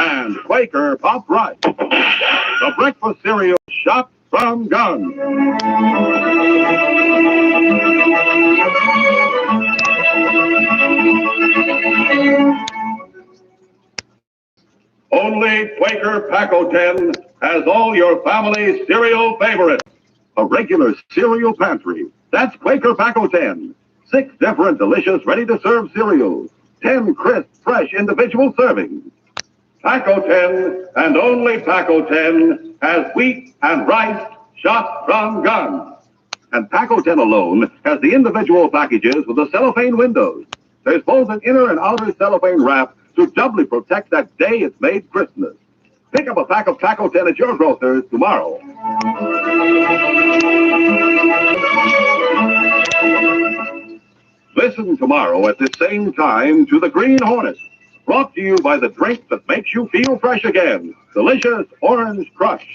and Quaker Pop Rice. The breakfast cereal shot from guns. Only Quaker Pack-O-10 has all your family's cereal favorites. A regular cereal pantry. That's Quaker Pack-O-10. 6 different delicious ready-to-serve cereals. 10 crisp, fresh individual servings. Pack-O-10 and only Pack-O-10 has wheat and rice shot from guns. And Pack-O-10 alone has the individual packages with the cellophane windows. There's both an inner and outer cellophane wrap to doubly protect that day it's made Christmas. Pick up a pack of Pack-O-10 at your grocer's tomorrow. Listen tomorrow at the same time to the Green Hornet. Brought to you by the drink that makes you feel fresh again. Delicious Orange Crush.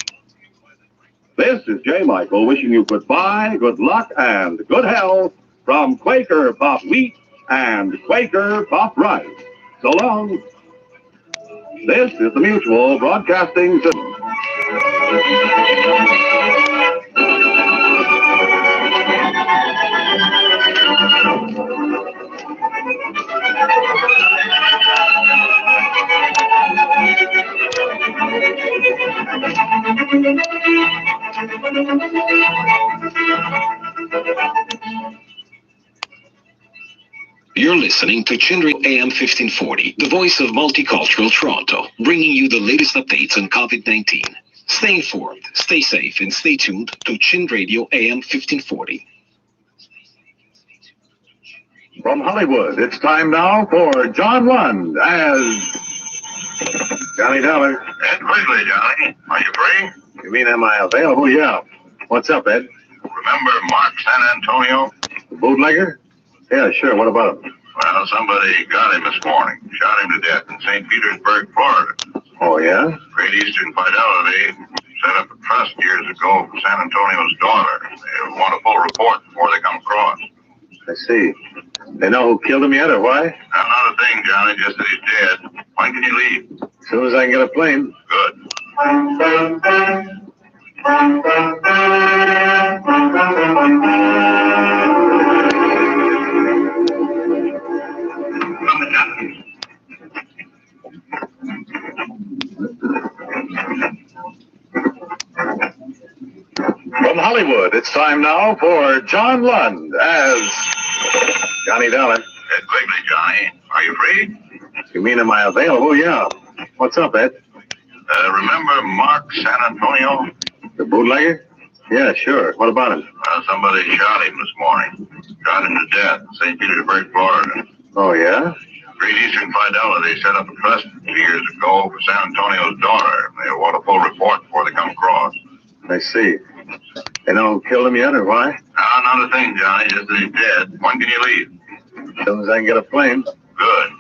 This is J. Michael wishing you goodbye, good luck, and good health from Quaker Pop Wheat and Quaker Pop Rice. So long. This is the Mutual Broadcasting System. You're listening to Chin AM 1540, the voice of multicultural Toronto, bringing you the latest updates on COVID-19. Stay informed, stay safe, and stay tuned to Chin Radio AM 1540. From Hollywood, it's time now for John Lund as Johnny Dollar. Ed Quigley, Johnny. Are you free? You mean am I available? Yeah. What's up, Ed? Remember Mark San Antonio? The bootlegger? Yeah, sure. What about him? Well, somebody got him this morning. Shot him to death in St. Petersburg, Florida. Oh, yeah? Great Eastern Fidelity set up a trust years ago for San Antonio's daughter. They want a full report before they come across. I see. They know who killed him yet or why? Not a thing, Johnny, just that he's dead. When can you leave? As soon as I can get a plane. Good. From Hollywood, it's time now for John Lund as Johnny Dollar. Ed Quigley, Johnny. Are you free? You mean am I available? Yeah. What's up, Ed? Remember Mark San Antonio? The bootlegger? Yeah, sure. What about him? Well, somebody shot him this morning. Shot him to death in St. Petersburg, Florida. Oh, yeah? Great Eastern Fidelity set up a trust 2 years ago for San Antonio's daughter. They want a full report before they come across. I see. They know who killed him yet or why? Not a thing, Johnny, just that he's dead. When can you leave? As soon as I can get a plane. Good.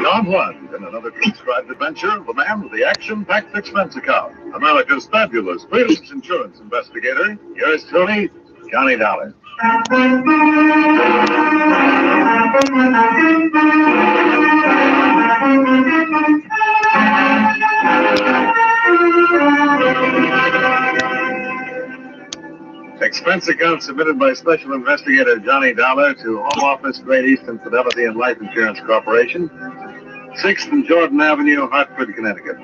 John Lund in another transcribed adventure of the man with the action-packed expense account. America's fabulous, greatest insurance investigator. Yours truly, Johnny Dollar. Expense account submitted by Special Investigator Johnny Dollar to Home Office, Great Eastern Fidelity and Life Insurance Corporation, 6th and Jordan Avenue, Hartford, Connecticut.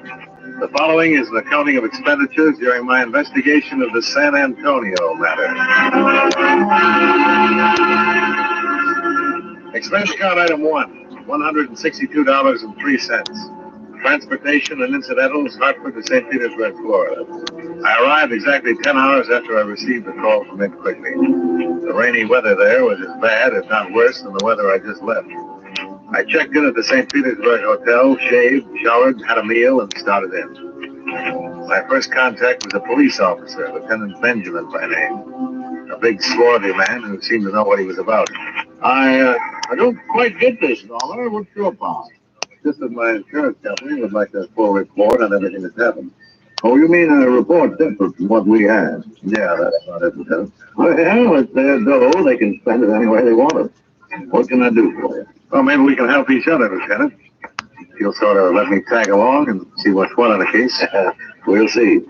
The following is an accounting of expenditures during my investigation of the San Antonio matter. Expense account item 1, $162.03. Transportation and incidentals, Hartford to St. Petersburg, Florida. I arrived exactly 10 hours after I received a call from Ed Quigley. The rainy weather there was as bad, if not worse, than the weather I just left. I checked in at the St. Petersburg Hotel, shaved, showered, had a meal, and started in. My first contact was a police officer, Lieutenant Benjamin by name. A big, swarthy man who seemed to know what he was about. I don't quite get this, Dollar. What's your part? Just that my insurance company would like a full report on everything that's happened. Oh, you mean a report different from what we had? Yeah, that's not it, Lieutenant. Well, it's their dough. They can spend it any way they want it. What can I do for you? Well, maybe we can help each other, Lieutenant. You'll sort of let me tag along and see what's what on the case. We'll see.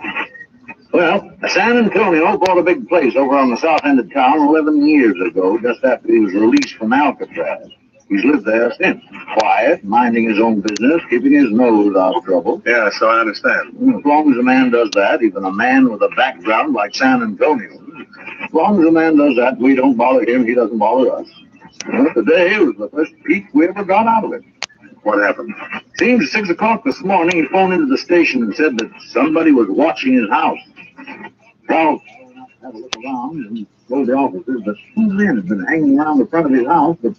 Well, San Antonio bought a big place over on the south end of town 11 years ago, just after he was released from Alcatraz. He's lived there since. Quiet, minding his own business, keeping his nose out of trouble. Yeah, so I understand. As long as a man does that, even a man with a background like San Antonio, as long as a man does that, we don't bother him, he doesn't bother us. Well, today was the first peek we ever got out of it. What happened? Seems at 6 o'clock this morning, he phoned into the station and said that somebody was watching his house. Well, had a look around and told the officers that 2 men had been hanging around the front of his house, but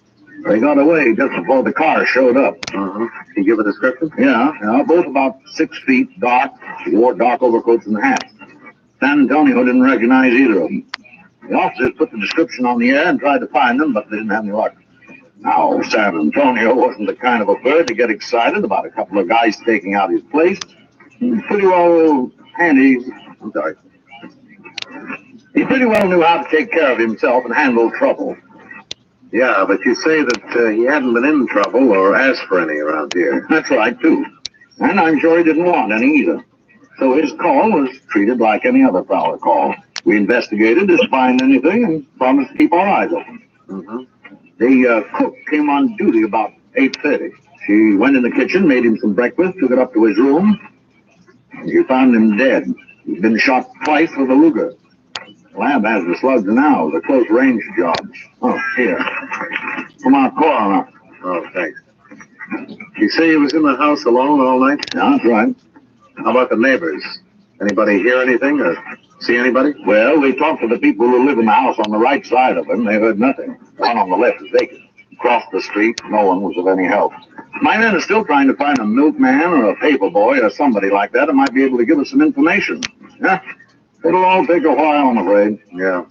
they got away just before the car showed up. Can you give a description? Yeah, both about 6 feet, dark, wore dark overcoats and hats. San Antonio didn't recognize either of them. The officers put the description on the air and tried to find them, but they didn't have any luck. Now, San Antonio wasn't the kind of a bird to get excited about a couple of guys taking out his place. He pretty well He pretty well knew how to take care of himself and handle trouble. Yeah, but you say that he hadn't been in trouble or asked for any around here. That's right, too. And I'm sure he didn't want any either. So his call was treated like any other prowler call. We investigated, didn't find anything, and promised to keep our eyes open. The cook came on duty about 8:30. She went in the kitchen, made him some breakfast, took it up to his room. You found him dead. He'd been shot twice with a Luger. The lab has the slugs now, the close-range jobs. Oh, here. From our coroner. Oh, thanks. You say he was in the house alone all night? Yeah, that's right. How about the neighbors? Anybody hear anything or see anybody? Well, we talked to the people who live in the house on the right side of him. They heard nothing. The one on the left is vacant. Across the street, no one was of any help. My men are still trying to find a milkman or a paper boy or somebody like that who might be able to give us some information. Yeah, it'll all take a while, I'm afraid. Yeah.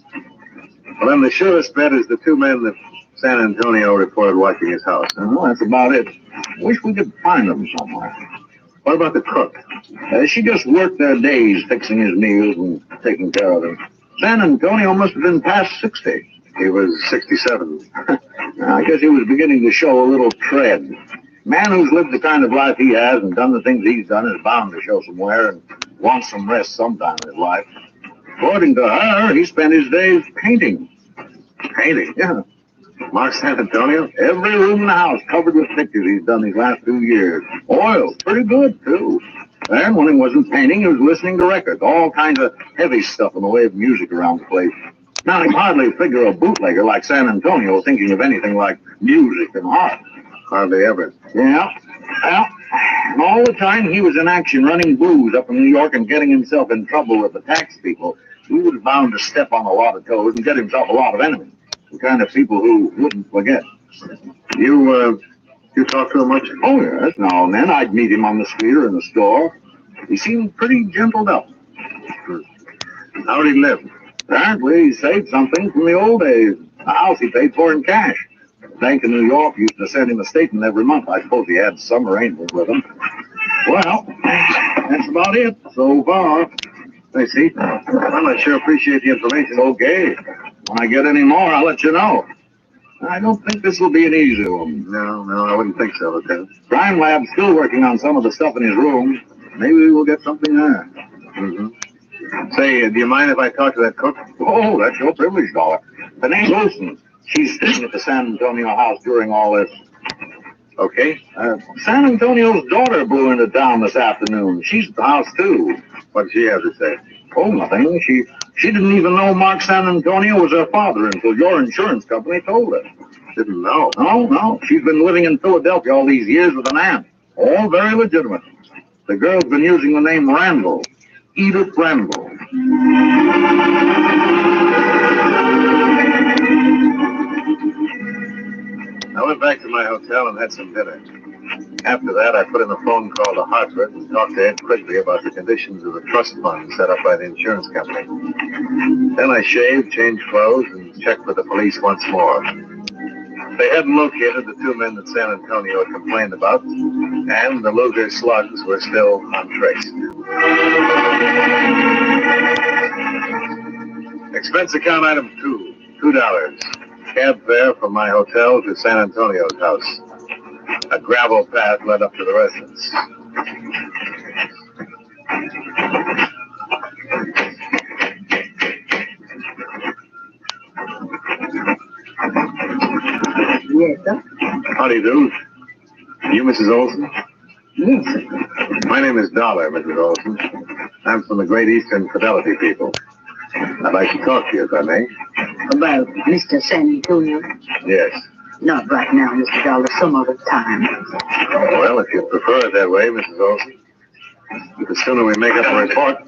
Well, then the surest bet is the 2 men that San Antonio reported watching his house. Well, that's about it. Wish we could find them somewhere. What about the cook? She just worked their days fixing his meals and taking care of him. San Antonio must have been past 60. He was 67. I guess he was beginning to show a little tread. Man who's lived the kind of life he has and done the things he's done is bound to show some wear and wants some rest sometime in his life. According to her, he spent his days painting. Painting? Yeah. Mark San Antonio? Every room in the house covered with pictures he's done these last 2 years. Oil, pretty good, too. And when he wasn't painting, he was listening to records, all kinds of heavy stuff in the way of music around the place. Now, I can hardly figure a bootlegger like San Antonio thinking of anything like music and art. Hardly ever. Yeah. Well, and all the time he was in action running booze up in New York and getting himself in trouble with the tax people, he was bound to step on a lot of toes and get himself a lot of enemies. The kind of people who wouldn't forget. You talk to him much? Oh, yes. Now and then I'd meet him on the street or in the store. He seemed pretty gentled up. How did he live? Apparently he saved something from the old days. A house he paid for in cash. The bank in New York used to send him a statement every month. I suppose he had some arrangement with them. Well, that's about it so far. I see. Well, I sure appreciate the information. Okay. When I get any more, I'll let you know. I don't think this will be an easy one. No, I wouldn't think so, Lieutenant. Crime Lab's still working on some of the stuff in his room. Maybe we'll get something there. Say, do you mind if I talk to that cook? Oh, that's your privilege, dollar. Her name's Wilson. She's staying at the San Antonio house during all this. Okay. San Antonio's daughter blew into town this afternoon. She's at the house, too. What did she have to say? Oh, nothing. She didn't even know Mark San Antonio was her father until your insurance company told her. Didn't know? No. She's been living in Philadelphia all these years with an aunt. All very legitimate. The girl's been using the name Randall. Edith Randall. I went back to my hotel and had some dinner. After that, I put in a phone call to Hartford and talked to Ed Quigley about the conditions of the trust fund set up by the insurance company. Then I shaved, changed clothes, and checked with the police once more. They hadn't located the 2 men that San Antonio had complained about, and the Luger slugs were still untraced. Expense account item 2, $2. Cab fare from my hotel to San Antonio's house. A gravel path led up to the residence. Yes, sir. How do you do? You Mrs. Olson? Yes, sir. My name is Dollar, Mrs. Olson. I'm from the Great Eastern Fidelity people. I'd like to talk to you, if I may. About Mr. San Antonio? Yes. Not right now, Mr. Dollar, some other time. Well, if you prefer it that way, Mrs. Olson, the sooner we make up a report.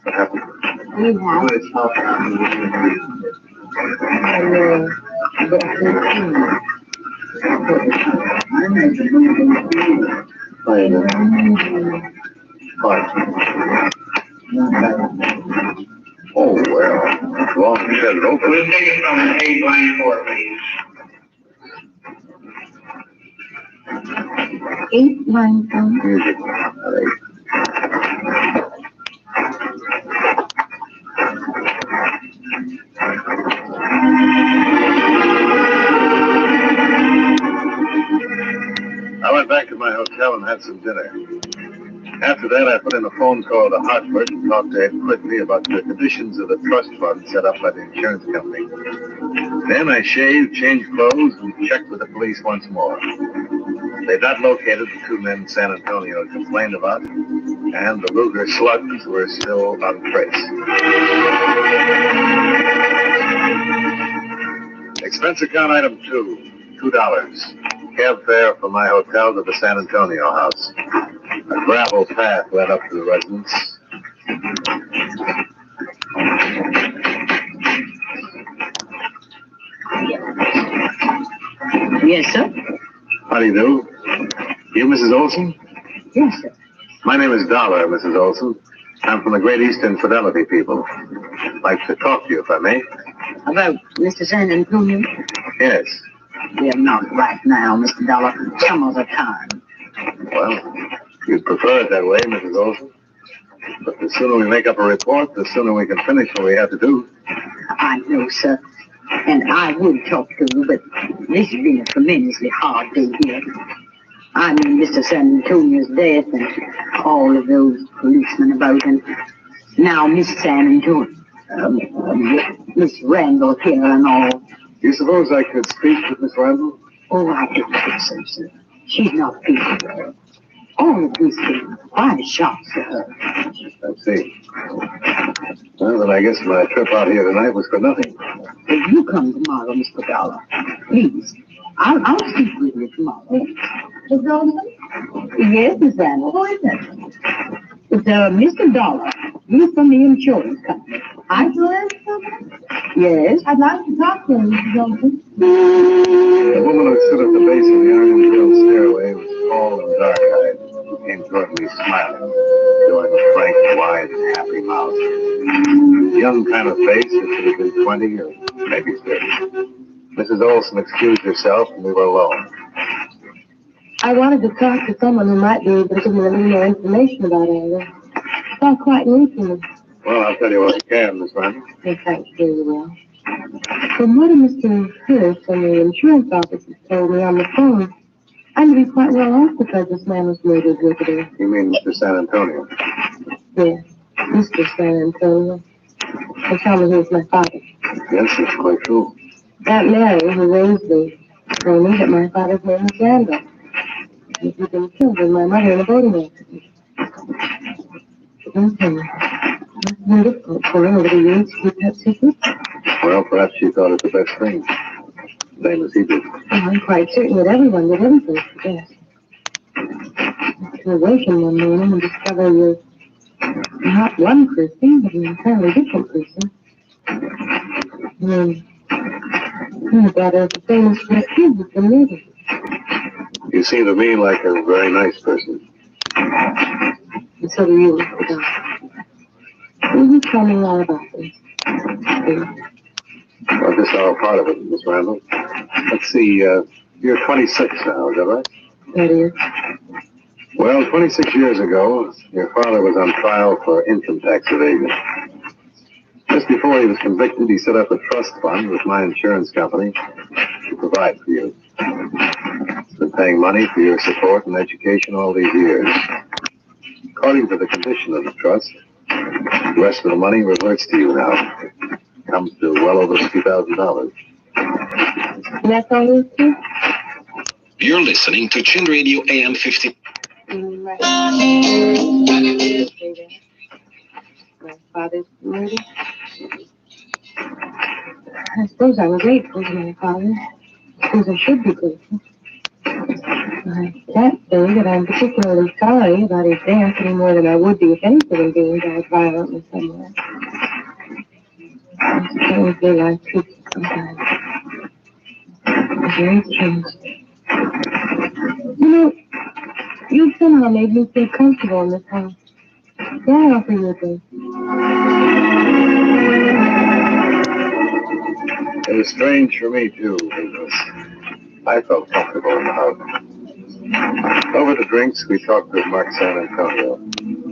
What happened? We have. Oh, well, long said it open. We'll take it from 8 line 4, please. 8 line 4. Music. I went back to my hotel and had some dinner. After that, I put in a phone call to Hartford and talked to Ed quickly about the conditions of the trust fund set up by the insurance company. Then I shaved, changed clothes, and checked with the police once more. They'd not located the two men San Antonio had complained about, and the Luger slugs were still on trace. Expense account item 2, $2. Cab fare from my hotel to the San Antonio house. A gravel path led up to the residence. Yes, sir. How do you do? You Mrs. Olson? Yes, sir. My name is Dollar, Mrs. Olson. I'm from the Great Eastern Fidelity people. I'd like to talk to you, if I may. About Mr. San Antonio? Yes. Yeah, not right now, Mr. Dollar. Some other time. Well, you'd prefer it that way, Mrs. Olson. But the sooner we make up a report, the sooner we can finish what we have to do. I know, sir. And I would talk to you, but this has been a tremendously hard day here. I mean, Mr. San Antonio's death and all of those policemen about him. Now, Miss San Antonio, Miss Randall here and all. You suppose I could speak with Miss Randall? Oh, I don't think so, sir. She's not peaceable. All of these things are quite shocks to her. I see. Well, then I guess my trip out here tonight was for nothing. If you come tomorrow, Mr. Dollar, please, I'll speak with you tomorrow. Miss Olson? Yes, Miss Randall. Who is it? It's Mr. Dollar. He's from the insurance company. Insurance company? Yes. I'd like to talk to him, Mrs. Olson. The woman who stood at the base of the Iron Hill stairway was tall and dark-eyed. She came toward me smiling, doing a frank, wide, happy mouth. Young kind of face that should have been 20 or maybe 30. Mrs. Olson excused herself, and we were alone. I wanted to talk to someone who might be able to give me a little more information about all this. It's all quite new to me. Well, I'll tell you what I can, Miss Randall. Yes, thanks very well. From what Mr. Hurst from the insurance office has told me on the phone, I'm to be quite well off because this man was murdered yesterday. You mean Mr. San Antonio? Yes, Mr. San Antonio. They tell me he was my father. Yes, it's quite true. Aunt Mary, who raised me, told me that my father's name was Randall. He had been killed with my mother in a boating accident. It's been difficult for him over the years to keep that secret. Well, perhaps she thought it the best thing. Same as he did. Well, I'm quite certain that everyone did everything for best. To awaken one morning and discover you're not one person, but an entirely different person. The daughter of the famous Trippz has been murdered. You seem to me like a very nice person. And so do you, Mr. Doctor. Will you tell me all about this? Well, this is all part of it, Miss Randall. Let's see, you're 26 now, is that right? That is. Well, 26 years ago, your father was on trial for income tax evasion. Just before he was convicted, he set up a trust fund with my insurance company to provide for you. It's been paying money for your support and education all these years. According to the condition of the trust, the rest of the money reverts to you now. It comes to well over $50,000. And that's all it is? You're listening to Chin Radio AM 50. Right. My father's murder. I suppose I was grateful to my father. I suppose I should be grateful. I can't say that I'm particularly sorry about his death any more than I would be if anything had being died violently somewhere. I suppose their life treats us sometimes. It's very strange. You know, you somehow made me feel comfortable in this house. May I offer you a drink? It was strange for me, too, because I felt comfortable in the house. Over the drinks, we talked with Mark San Antonio.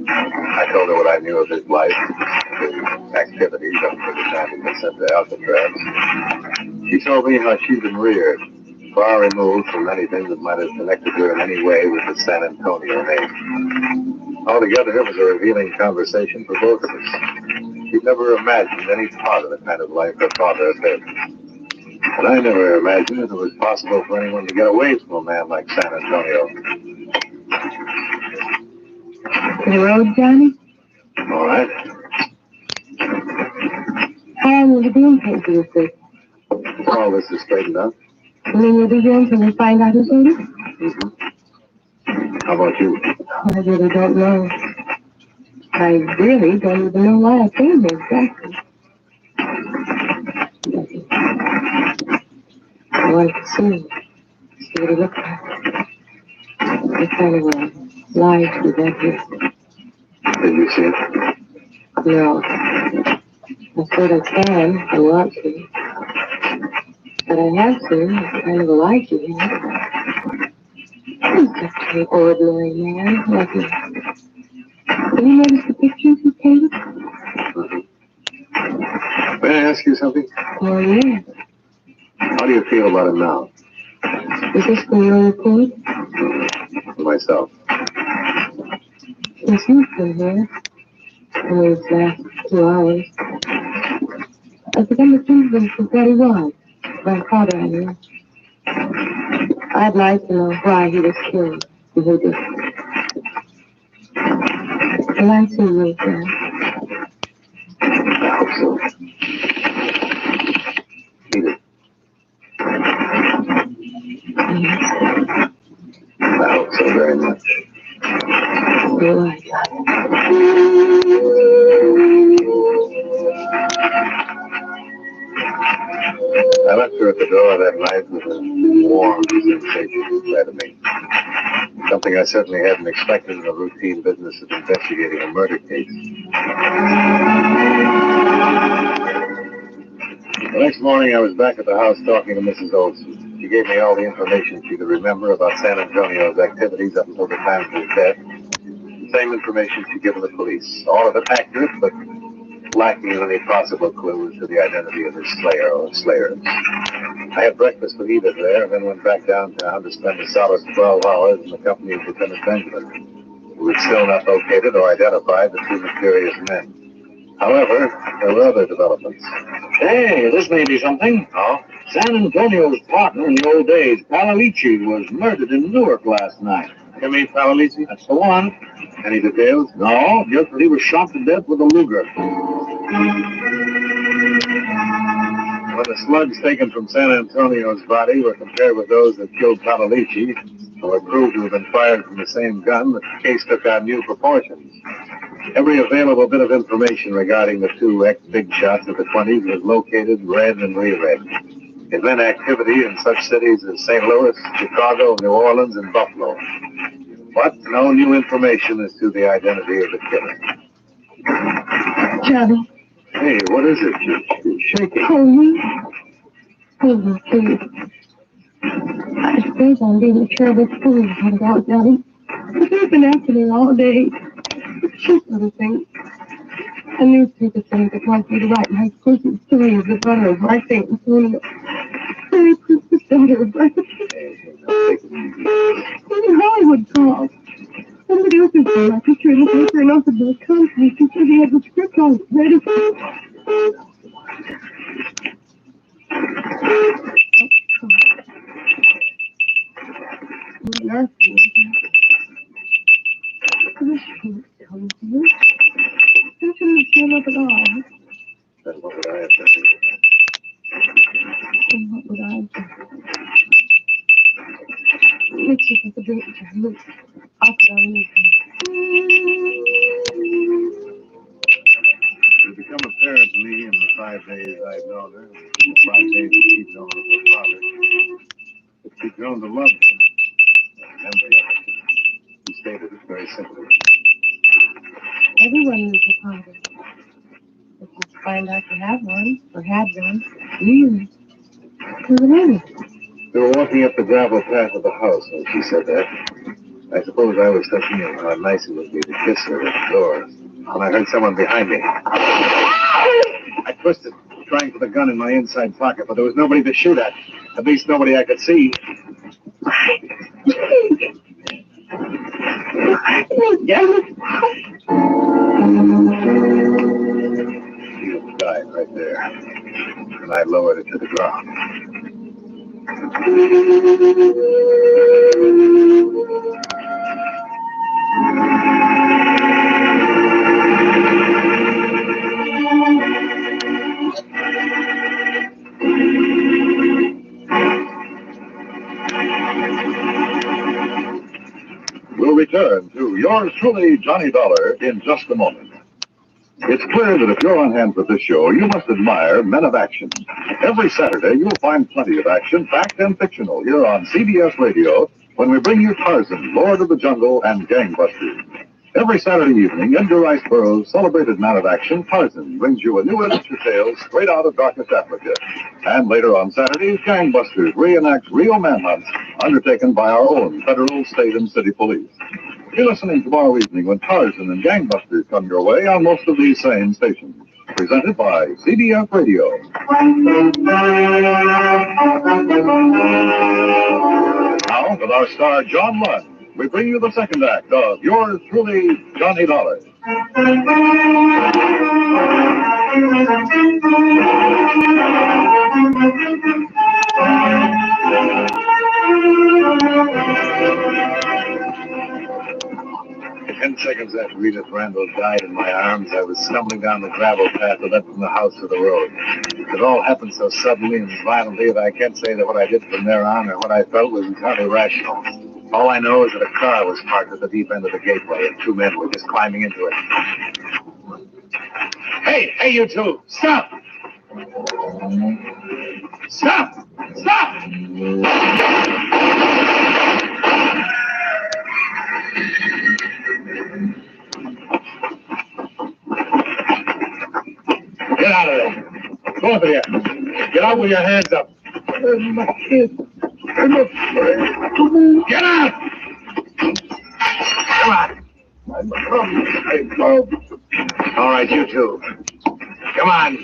I told her what I knew of his life, his activities up to the time he was sent to Alcatraz. She told me how she'd been reared, far removed from anything that might have connected her in any way with the San Antonio name. Altogether, it was a revealing conversation for both of us. She'd never imagined any part of the kind of life her father had lived. And I never imagined that it was possible for anyone to get away from a man like San Antonio. The road, Johnny? All right. How long will you be in prison for this thing? All this is straightened out. You mean you'll be here until we find out who did it? Mm-hmm. How about you? I really don't know. I really don't even know why I came here exactly. I wanted to see what it looked like. What kind of life we got here. Did you see it? No. I said I can, I want to. But I have seen the kind of a life you have. He's just an ordinary man, like me. Have you noticed the pictures you painted? Mm-hmm. May I ask you something? Oh, yes. How do you feel about him now? Is this for your report? For myself. Since you've been here, in these last 2 hours, I've begun to think of him for what he was. My father, I mean. I'd like to know why he was killed and who did it. Will I see you again? I hope so. Edith. Yes. I hope so very much. Will I? I left her at the door that night with a warm sensation inside of me. Something I certainly hadn't expected in the routine business of investigating a murder case. The next morning, I was back at the house talking to Mrs. Olson. She gave me all the information she could remember about San Antonio's activities up until the time of his death. The same information she'd given the police. All of it accurate, but lacking in any possible clues to the identity of his slayer or slayers. I had breakfast with Edith there, and then went back downtown to spend a solid 12 hours in the company of Lieutenant Benjamin, who had still not located or identified the two mysterious men. However, there were other developments. Hey, this may be something. Oh? San Antonio's partner in the old days, Palalici, was murdered in Newark last night. You mean Palalici? That's the one. Any details? No, just that he was shot to death with a Luger. When the slugs taken from San Antonio's body were compared with those that killed Palalici, and were proved to have been fired from the same gun, the case took on new proportions. Every available bit of information regarding the two ex-big shots of the 20s was located, read, and reread. It meant activity in such cities as St. Louis, Chicago, New Orleans, and Buffalo. But no new information as to the identity of the killer. Johnny. Hey, what is it? You're shaking. Oh, you? Oh, please. I suppose I'm being a terrible fool about Johnny. But they've been after me all day. She sort of thing. A newspaper thing that wants me to write my personal story of the brother of my St. Antonio. Very Christmas daughter of mine. In Hollywood called. Somebody opened my picture in the paper and offered me a contract. He said he had the script on it ready. Then what would I have done? And what would I do? Let's just have a drink. Look, I'll put on a new thing. It become apparent to me in the 5 days I've known her, the 5 days that she's known of her father, that she's grown to love him. Memory of it. He stated it very simply. Everyone needs a father. If you find out you have one, or had one, you They were walking up the gravel path of the house when she said that. I suppose I was thinking of how nice it would be to kiss her at the door. When I heard someone behind me. I twisted, trying for the gun in my inside pocket, but there was nobody to shoot at. At least nobody I could see. She died right there. And I lowered it to the ground. We'll return to yours truly, Johnny Dollar, in just a moment. It's clear that if you're on hand with this show, you must admire men of action. Every Saturday, you'll find plenty of action, fact and fictional, here on CBS Radio, when we bring you Tarzan, Lord of the Jungle, and Gangbusters. Every Saturday evening, Edgar Rice Burroughs' celebrated man of action, Tarzan, brings you a new adventure tale straight out of darkest Africa. And later on Saturdays, Gangbusters reenacts real manhunts undertaken by our own federal, state, and city police. Be listening tomorrow evening when Tarzan and Gangbusters come your way on most of these same stations. Presented by CBS Radio. Now, with our star John Lund, we bring you the second act of yours truly, Johnny Dollar. Ten seconds after Edith Randall died in my arms, I was stumbling down the gravel path that led from the house to the road. It all happened so suddenly and violently that I can't say that what I did from there on or what I felt was entirely rational. All I know is that a car was parked at the deep end of the gateway and 2 men were just climbing into it. Hey, you two, stop! Stop! Stop! Get out of there. Both of you. Get out with your hands up. I'm afraid. Get out! Come on. All right, you two. Come on.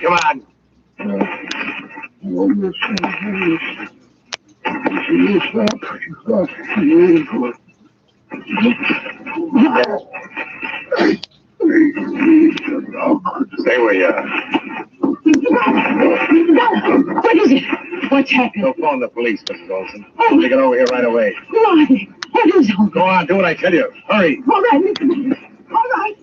Stay where you are. What is it? What's happened? Go phone the police, Mrs. Olson. They get over here right away. Why? What is all? Go on, do what I tell you. Hurry. All right, listen. All right.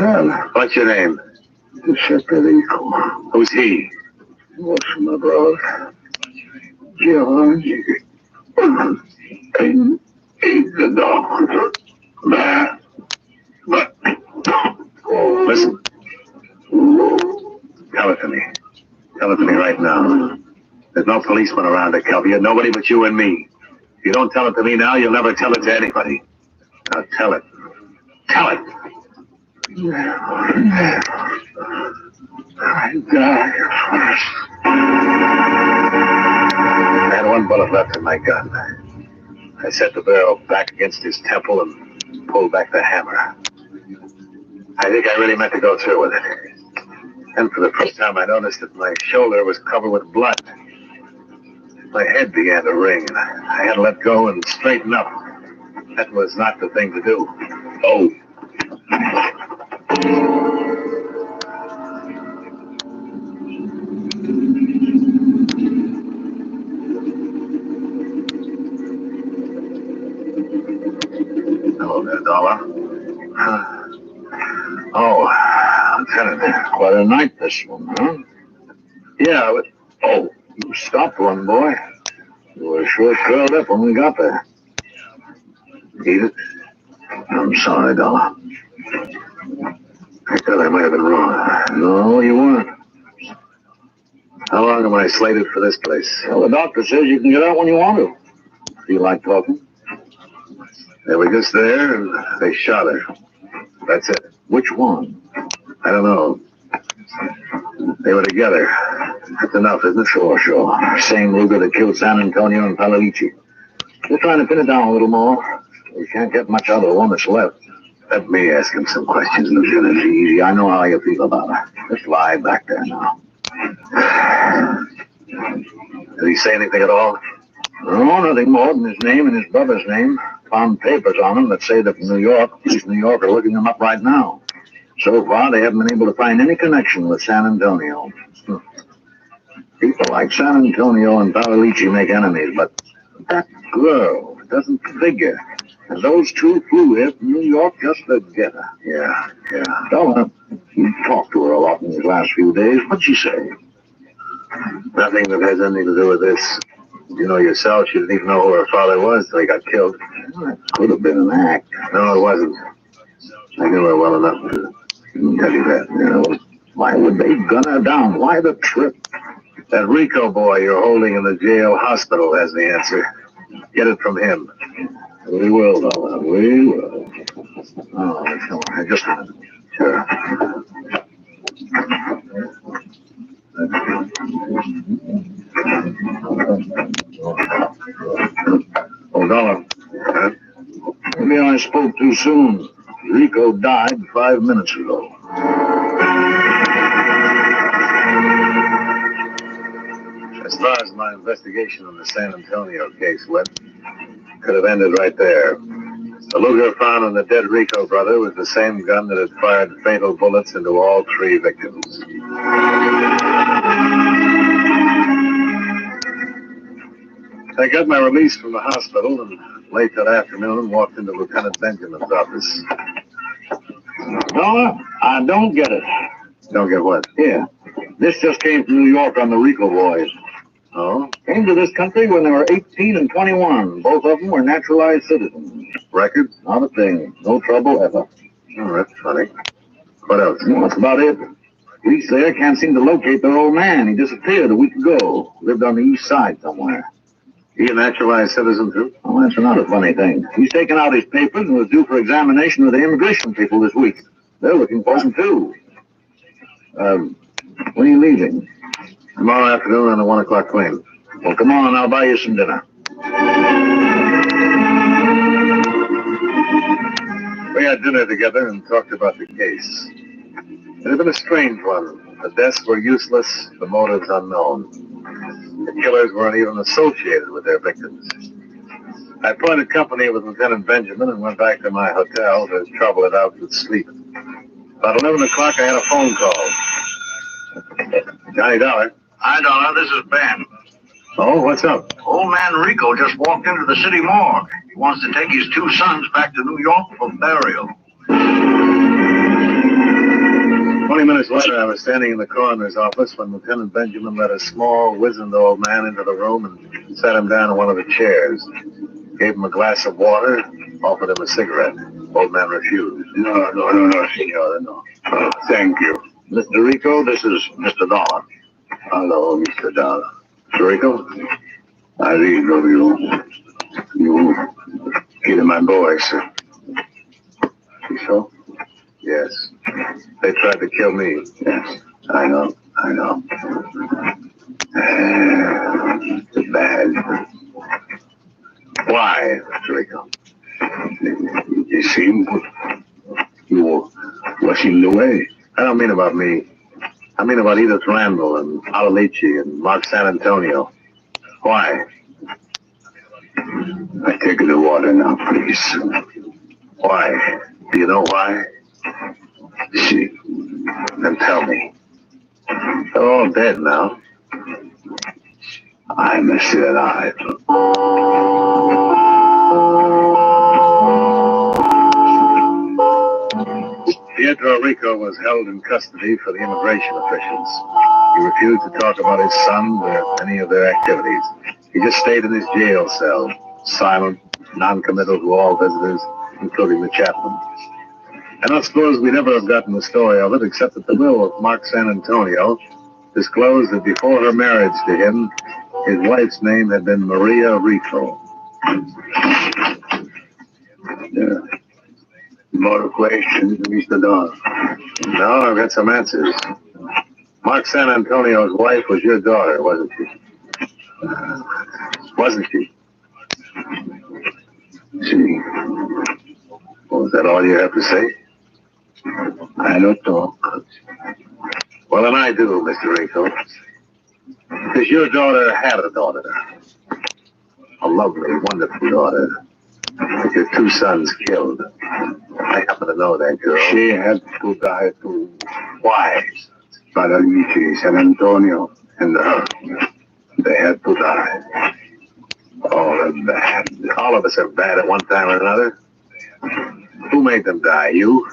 Right. What's your name? Federico. Who's he? Was my brother. Giovanni. And the doctor. Listen. Tell it to me. Tell it to me right now. There's no policeman around to cover you. Nobody but you and me. If you don't tell it to me now, you'll never tell it to anybody. Now tell it. Tell it. I died first. I had 1 bullet left in my gun. I I set the barrel back against his temple and pulled back the hammer. I think I really meant to go through with it. And for the first time, I noticed that my shoulder was covered with blood. My head began to ring, and I had to let go and straighten up. That was not the thing to do. Oh. Hello there, Dollar. Oh, Lieutenant. Quite a night, this one, huh? Yeah, but... Oh, you stopped one, boy. You were sure curled up when we got there. Eat it? I'm sorry, Dollar. I thought I might have been wrong. No, you weren't. How long am I slated for this place? Well, the doctor says you can get out when you want to. Feel like talking? They were just there, and they shot her. That's it. Which one? I don't know. They were together. That's enough, isn't it? Sure. Same Luger that killed San Antonio and Palalici. They're trying to pin it down a little more. We can't get much out of the one that's left. Let me ask him some questions, Lieutenant. Easy, I know how you feel about her. Just lie back there now. Did he say anything at all? No, nothing more than his name and his brother's name. Found papers on him that say that from New York, police in New York are looking him up right now. So far, they haven't been able to find any connection with San Antonio. People like San Antonio and Palalici make enemies, but that girl doesn't figure. And those two flew here from New York just to get her. Yeah. Dollar, you talked to her a lot in these last few days. What'd she say? Nothing that has anything to do with this. You know yourself, she didn't even know who her father was till he got killed. Well, that could have been an act. No, it wasn't. I knew her well enough to tell you that. You know, why would they gun her down? Why the trip? That Rico boy you're holding in the jail hospital has the answer. Get it from him. We will, Dollar. We will. Oh, come on. Just a minute. Sure. Oh, Dollar. Maybe I spoke too soon. Rico died 5 minutes ago. As far as my investigation on the San Antonio case went, could have ended right there. The Luger found on the dead Rico brother was the same gun that had fired fatal bullets into all 3 victims. I got my release from the hospital and late that afternoon walked into Lieutenant Benjamin's office. Dollar, I don't get it. Don't get what? Here. This just came from New York on the Rico boys. Oh? Came to this country when they were 18 and 21. Both of them were naturalized citizens. Record? Not a thing. No trouble ever. Oh, that's funny. What else? Well, that's about it. Police there can't seem to locate their old man. He disappeared a week ago. Lived on the east side somewhere. He a naturalized citizen, too? Oh, that's another funny thing. He's taken out his papers and was due for examination with the immigration people this week. They're looking for him, too. When are you leaving? Tomorrow afternoon on the 1 o'clock plane. Well, come on, I'll buy you some dinner. We had dinner together and talked about the case. It had been a strange one. The deaths were useless, the motives unknown. The killers weren't even associated with their victims. I parted company with Lieutenant Benjamin and went back to my hotel to trouble it out with sleep. About 11 o'clock, I had a phone call. Johnny Dollar. Hi, Dollar. This is Ben. Oh, what's up? Old man Rico just walked into the city morgue. He wants to take his 2 sons back to New York for burial. 20 minutes later, I was standing in the coroner's office when Lieutenant Benjamin led a small, wizened old man into the room and sat him down in one of the chairs. Gave him a glass of water, offered him a cigarette. Old man refused. No, senor, no. Thank you. Mr. Rico, this is Mr. Dollar. Hello, Mr. Dollar. Mr. Rico? I really love you. You killed my boy, sir. You so? Yes. They tried to kill me. Yes, I know. It's bad. Why, Mr. Rico? It seemed you was in the way. I don't mean about me. I mean about Edith Randall and Alalici and Mark San Antonio. Why? I take the water now, please. Why? Do you know why? See, Then tell me. They're all dead now. I'm still alive. Pietro Rico was held in custody for the immigration officials. He refused to talk about his son or any of their activities. He just stayed in his jail cell, silent, non-committal to all visitors, including the chaplain. And I suppose we never have gotten the story of it, except that the will of Mark San Antonio disclosed that before her marriage to him, his wife's name had been Maria Rico. More questions, Mr. Don? No, I've got some answers. Mark San Antonio's wife was your daughter, wasn't she? Wasn't she? See, Was that all you have to say? I don't talk. Well, then I do, Mr. Rico. Because your daughter had a daughter. A lovely, wonderful daughter. With your two sons killed. I happen to know that girl. She had to die too. Why? Alalici, San Antonio, and her. They had to die. All are bad. All of us are bad at one time or another. Who made them die? You?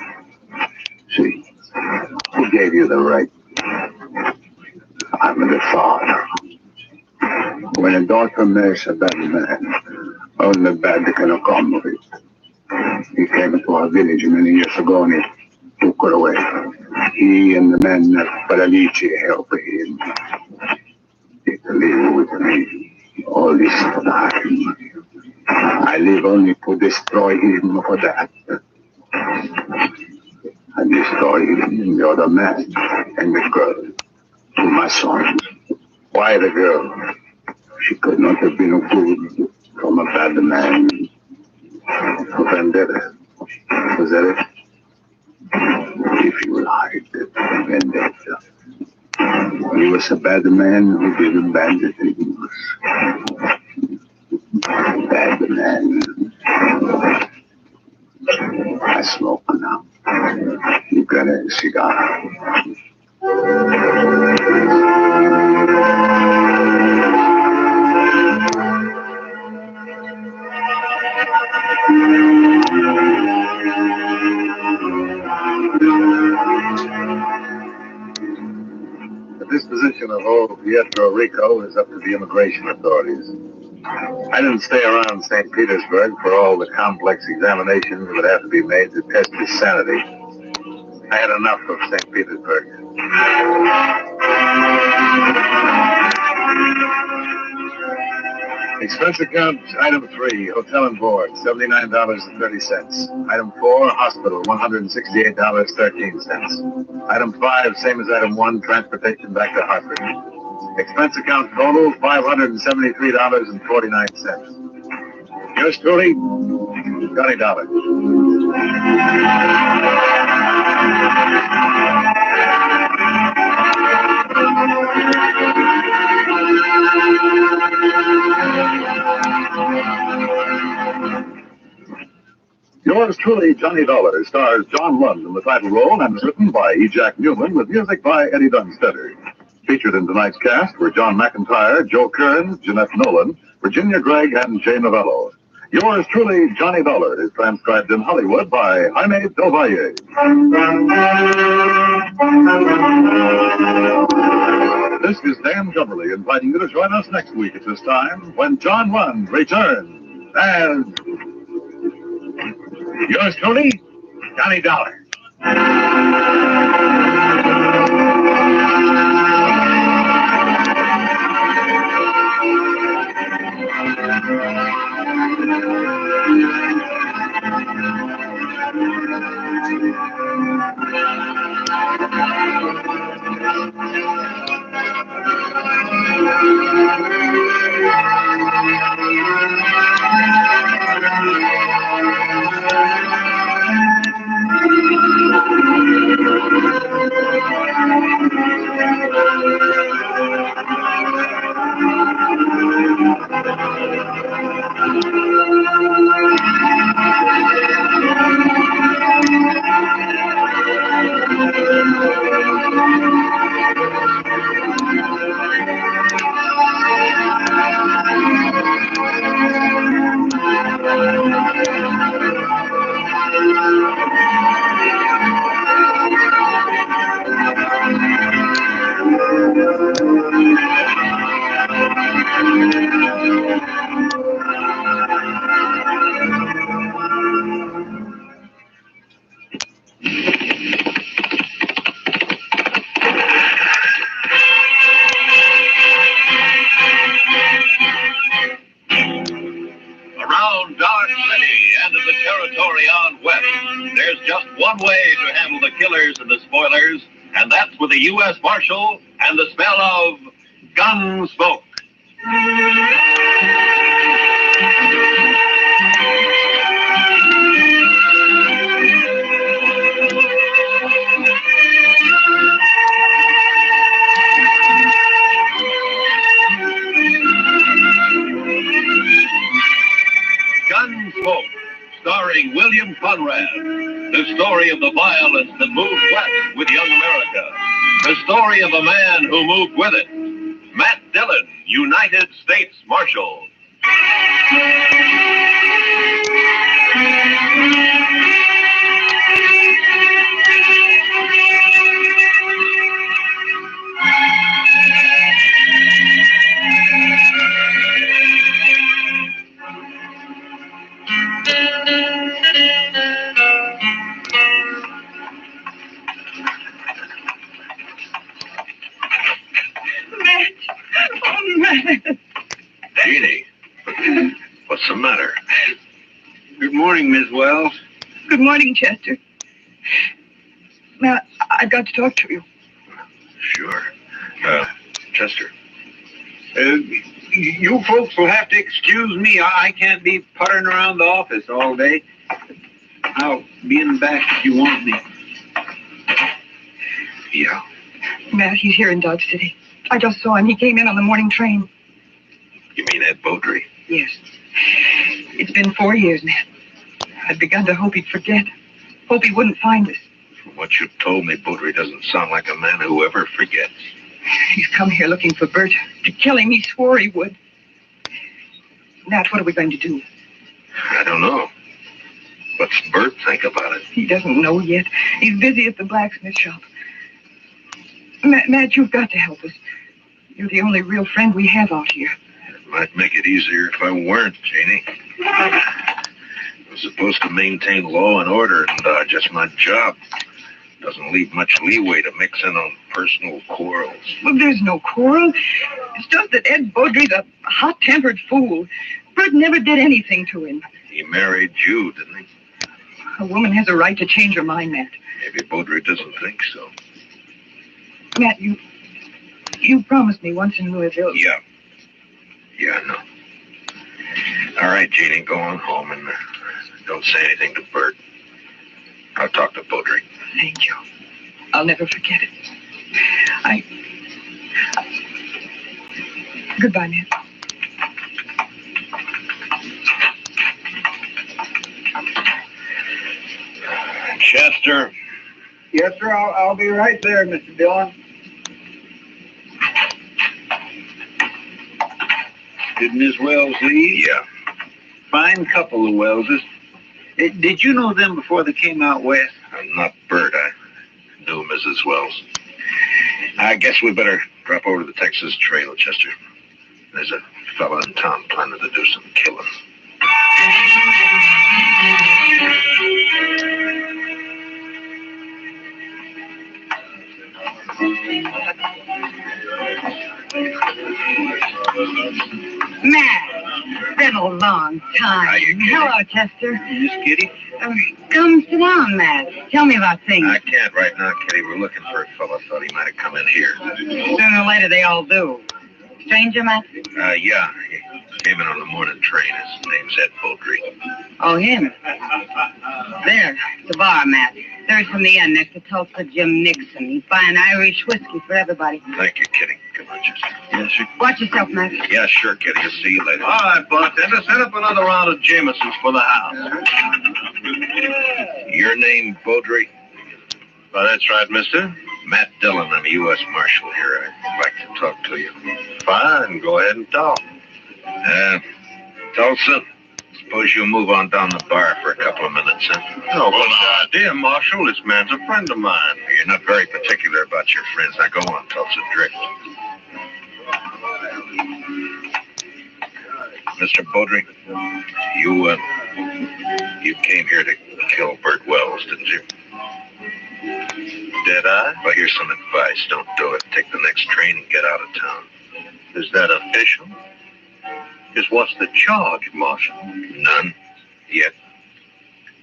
See, Who gave you the right? I'm the father. When a daughter marries a bad man, only bad can accommodate. He came to our village many years ago and he took her away. He and the men at Alalici helped him. He can live with me all this time. I live only to destroy him for that. I destroy him, the other man, and the girl, to my son. Why the girl? She could not have been good from a bad man. A vendetta. Was that it? If you like it, vendetta. He was a bad man who did bad things. Bad man. I smoke now. You got a cigar? The disposition of old Pietro Rico is up to the immigration authorities. I didn't stay around St. Petersburg for all the complex examinations that would have to be made to test his sanity. I had enough of St. Petersburg. Expense account, item 3, hotel and board, $79.30. Item 4, hospital, $168.13. Item 5, same as item 1, transportation back to Hartford. Expense account total, $573.49. Yours truly, Johnny Dollar. Yours truly, Johnny Dollar, stars John Lund in the title role and is written by E. Jack Newman with music by Eddie Dunstetter. Featured in tonight's cast were John McIntyre, Joe Kearns, Jeanette Nolan, Virginia Gregg, and Jay Novello. Yours truly, Johnny Dollar, is transcribed in Hollywood by Jaime Del Valle. This is Dan Gummerly inviting you to join us next week at this time when John Lund returns as yours truly, Johnny Dollar. Around Dodge City and in the territory on west, there's just one way to handle the killers and the spoilers, and that's with a U.S. Marshal and the smell of gun smoke. Gunsmoke, starring William Conrad. The story of the violence that moved west with young America. The story of a man who moved with it. Matt Dillon, United States Marshal. Matt! Oh, Matt! Jeannie, what's the matter? Good morning, Miss Wells. Good morning, Chester. Matt, I've got to talk to you. Sure. Chester. You folks will have to excuse me. I can't be puttering around the office all day. I'll be in the back if you want me. Yeah. Matt, he's here in Dodge City. I just saw him. He came in on the morning train. You mean Ed Beaudry? Yes. It's been 4 years, Matt. I'd begun to hope he'd forget. Hope he wouldn't find us. From what you've told me, Beaudry doesn't sound like a man who ever forgets. He's come here looking for Bert. To kill him, he swore he would. Matt, what are we going to do? I don't know. What's Bert think about it? He doesn't know yet. He's busy at the blacksmith shop. Matt, you've got to help us. You're the only real friend we have out here. It might make it easier if I weren't, Jeannie. I'm supposed to maintain law and order in Dodge. That's my job. Doesn't leave much leeway to mix in on personal quarrels. Well, there's no quarrel. It's just that Ed Beaudry's a hot-tempered fool. Bert never did anything to him. He married you, didn't he? A woman has a right to change her mind, Matt. Maybe Beaudry doesn't think so. Matt, you promised me once in Louisville. Yeah. Yeah, I know. All right, Jeannie, go on home and don't say anything to Bert. I'll talk to Beaudry. Thank you. I'll never forget it. Goodbye, Matt. Chester. Yes, sir. I'll be right there, Mr. Dillon. Did Miss Wells leave? Yeah. Fine couple of Welleses. Did you know them before they came out west? I'm not Bert. I knew Mrs. Wells. I guess we better drop over to the Texas Trail, Chester. There's a fella in town planning to do some killing. Matt, been a long time. Hiya, Kitty. Hello, Chester. Miss Kitty? Come sit down, Matt. Tell me about things. I can't right now, Kitty. We're looking for a fella. Thought he might have come in here. Sooner or later, they all do. Stranger, Matt? Yeah. Came in on the morning train. His name's Ed Beaudry. Oh, him. There, the bar, Matt. Third from the end, next to Tulsa Jim Nixon. He's buying Irish whiskey for everybody. Thank you, Kitty. Come on, Chester. Yes, sir. Watch yourself, Matt. Yeah, sure, Kitty. I'll see you later. All right, bartender, set up another round of Jamesons for the house. Your name, Beaudry? Well, that's right, mister. Matt Dillon. I'm a U.S. Marshal here. I'd like to talk to you. Fine, go ahead and talk. Tulsa, suppose you move on down the bar for a couple of minutes, huh? Oh, well, the idea, Marshal. This man's a friend of mine. You're not very particular about your friends. Now go on, Tulsa. Drift. Mr. Beaudry, you came here to kill Bert Wells, didn't you? Did I? Well, here's some advice. Don't do it. Take the next train and get out of town. Is that official? Just what's the charge, Marshal? None. Yet.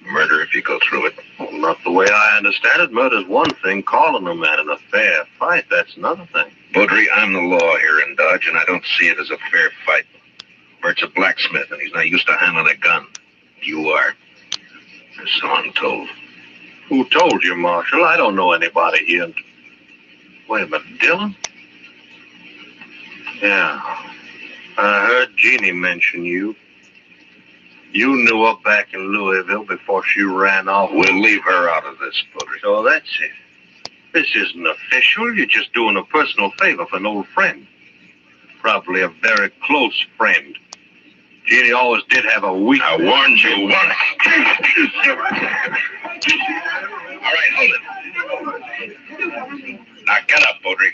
Murder if you go through it. Well, not the way I understand it. Murder's one thing. Calling a man in a fair fight, that's another thing. Beaudry, I'm the law here in Dodge, and I don't see it as a fair fight. Bert's a blacksmith, and he's not used to handling a gun. You are. So I'm told. Who told you, Marshal? I don't know anybody here. Wait a minute, Dillon? Yeah. I heard Jeannie mention you. You knew her back in Louisville before she ran off. We'll leave her out of this, Beaudry. So that's it. This isn't official. You're just doing a personal favor for an old friend. Probably a very close friend. Jeannie always did have a weak... I warned you once. All right, hold it. Now get up, Beaudry.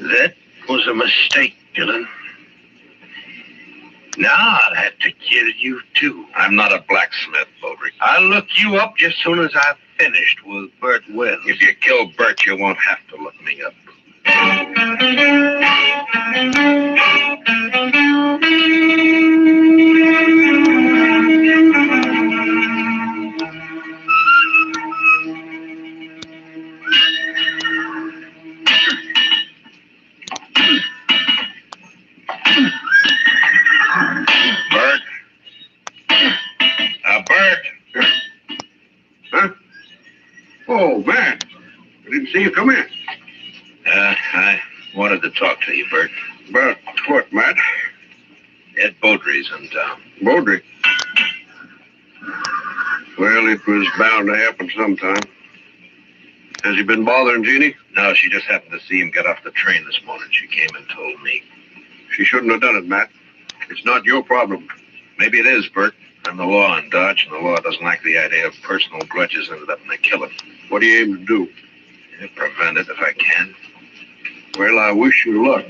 That was a mistake, Dillon. Now I'll have to kill you, too. I'm not a blacksmith, Beaudry. I'll look you up just as soon as I've finished with Bert Wells. If you kill Bert, you won't have to look me up. Bert? Bert? Huh? Oh, man. I didn't see you come in. I wanted to talk to you, Bert. About what, Matt? Ed Beaudry's in town. Beaudry. Well, it was bound to happen sometime. Has he been bothering Jeannie? No, she just happened to see him get off the train this morning. She came and told me. She shouldn't have done it, Matt. It's not your problem. Maybe it is, Bert. I'm the law in Dodge, and the law doesn't like the idea of personal grudges ended up in a killing. What do you aim to do? Prevent it if I can. Well, I wish you luck.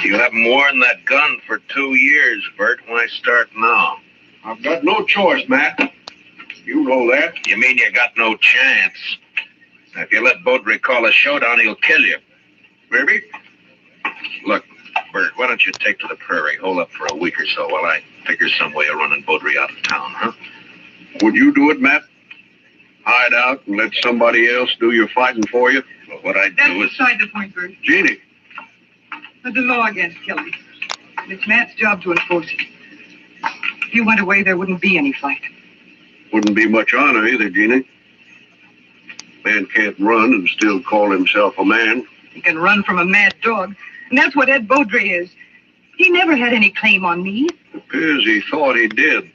You haven't worn that gun for 2 years, Bert. Why start now? I've got no choice, Matt. You know that. You mean you got no chance? Now, if you let Beaudry call a showdown, he'll kill you. Maybe. Look, Bert, why don't you take to the prairie, hold up for a week or so while I figure some way of running Beaudry out of town, huh? Would you do it, Matt? Hide out and let somebody else do your fighting for you? Well, what I'd That's do is... beside the point, Bert. Jeannie. There's a law against killing. It's Matt's job to enforce it. If you went away, there wouldn't be any fight. Wouldn't be much honor either, Jeannie. Man can't run and still call himself a man. He can run from a mad dog, and that's what Ed Beaudry is. He never had any claim on me. Appears he thought he did.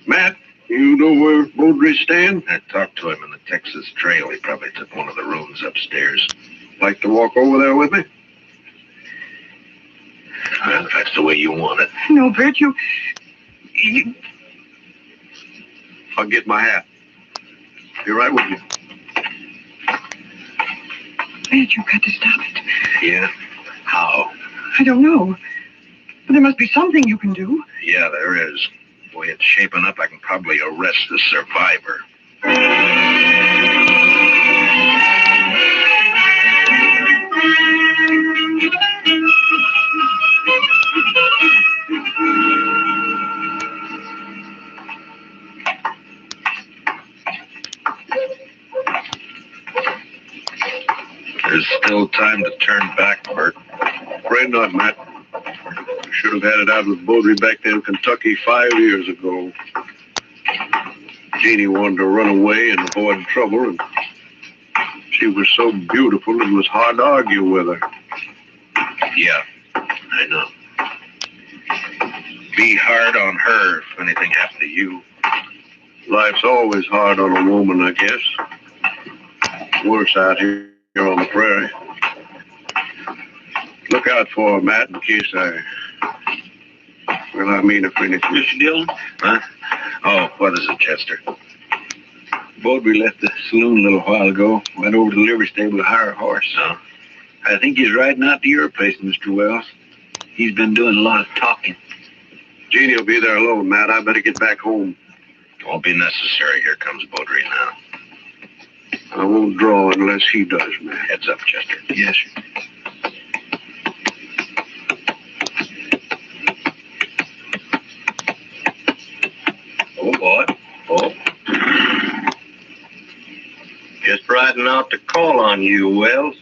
Matt, you know where Beaudry stands? I talked to him in the Texas Trail. He probably took one of the rooms upstairs. Like to walk over there with me? Well, if that's the way you want it. No, Bert, you... I'll get my hat. Be right with you. Bert, you've got to stop it. Yeah? How? I don't know. But there must be something you can do. Yeah, there is. The way it's shaping up, I can probably arrest the survivor. there's still time to turn back, Bert. Afraid not, Matt. Should have had it out with Beaudry back there in Kentucky 5 years ago. Jeannie wanted to run away and avoid trouble, and she was so beautiful it was hard to argue with her. Yeah, I know. Be hard on her if anything happened to you. Life's always hard on a woman, I guess. Worse out here on the prairie. Look out for her, Matt, in case I mean if anything. Mr. Dillon? Huh? Oh, what is it, Chester? Beaudry left the saloon a little while ago. Went over to the livery stable to hire a horse. No? I think he's riding out to your place, Mr. Wells. He's been doing a lot of talking. Jeannie will be there alone, Matt. I better get back home. Won't be necessary. Here comes Beaudry now. I won't draw unless he does, Matt. Heads up, Chester. Yes, sir. Oh, boy. Oh. Just riding out to call on you, Wells.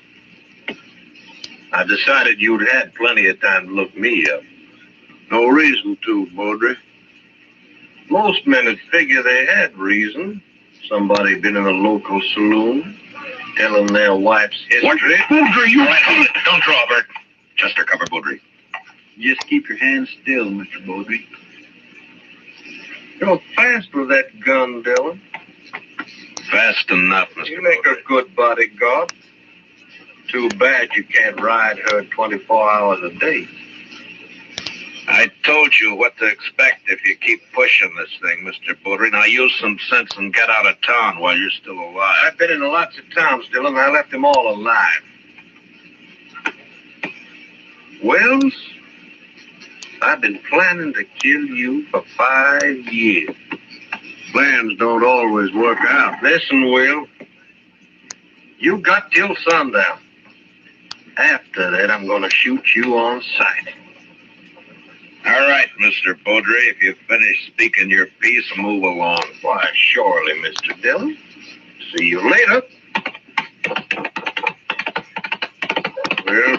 I decided you'd had plenty of time to look me up. No reason to, Beaudry. Most men would figure they had reason. Somebody been in a local saloon, telling their wife's history. What? Beaudry, you... All right, hold it. Don't draw, Bert. Chester, cover Beaudry. Just keep your hands still, Mr. Beaudry. You're fast with that gun, Dillon. Fast enough, Mr. You make a good bodyguard. Too bad you can't ride her 24 hours a day. I told you what to expect if you keep pushing this thing, Mr. Beaudry. Now use some sense and get out of town while you're still alive. I've been in lots of towns, Dillon. I left them all alive. Wells, I've been planning to kill you for 5 years. Plans don't always work out. Listen, Will. You got till sundown. After that, I'm going to shoot you on sight. All right, Mr. Beaudry, if you've finished speaking your piece, move along. Why, surely, Mr. Dillon. See you later. Well,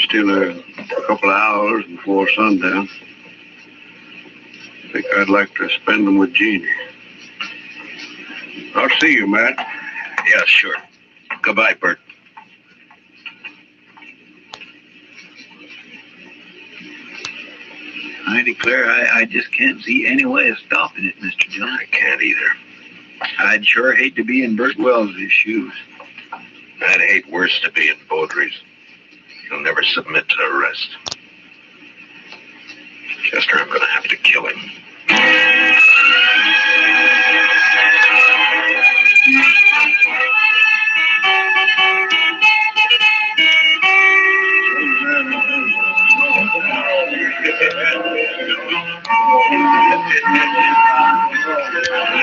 still a couple of hours before sundown. I think I'd like to spend them with Jeannie. I'll see you, Matt. Yeah, sure. Goodbye, Bert. I declare I just can't see any way of stopping it, Mr. Dillon. I can't either. I'd sure hate to be in Bert Wells' shoes. I'd hate worse to be in Beaudry's. He'll never submit to arrest. Chester, I'm going to have to kill him.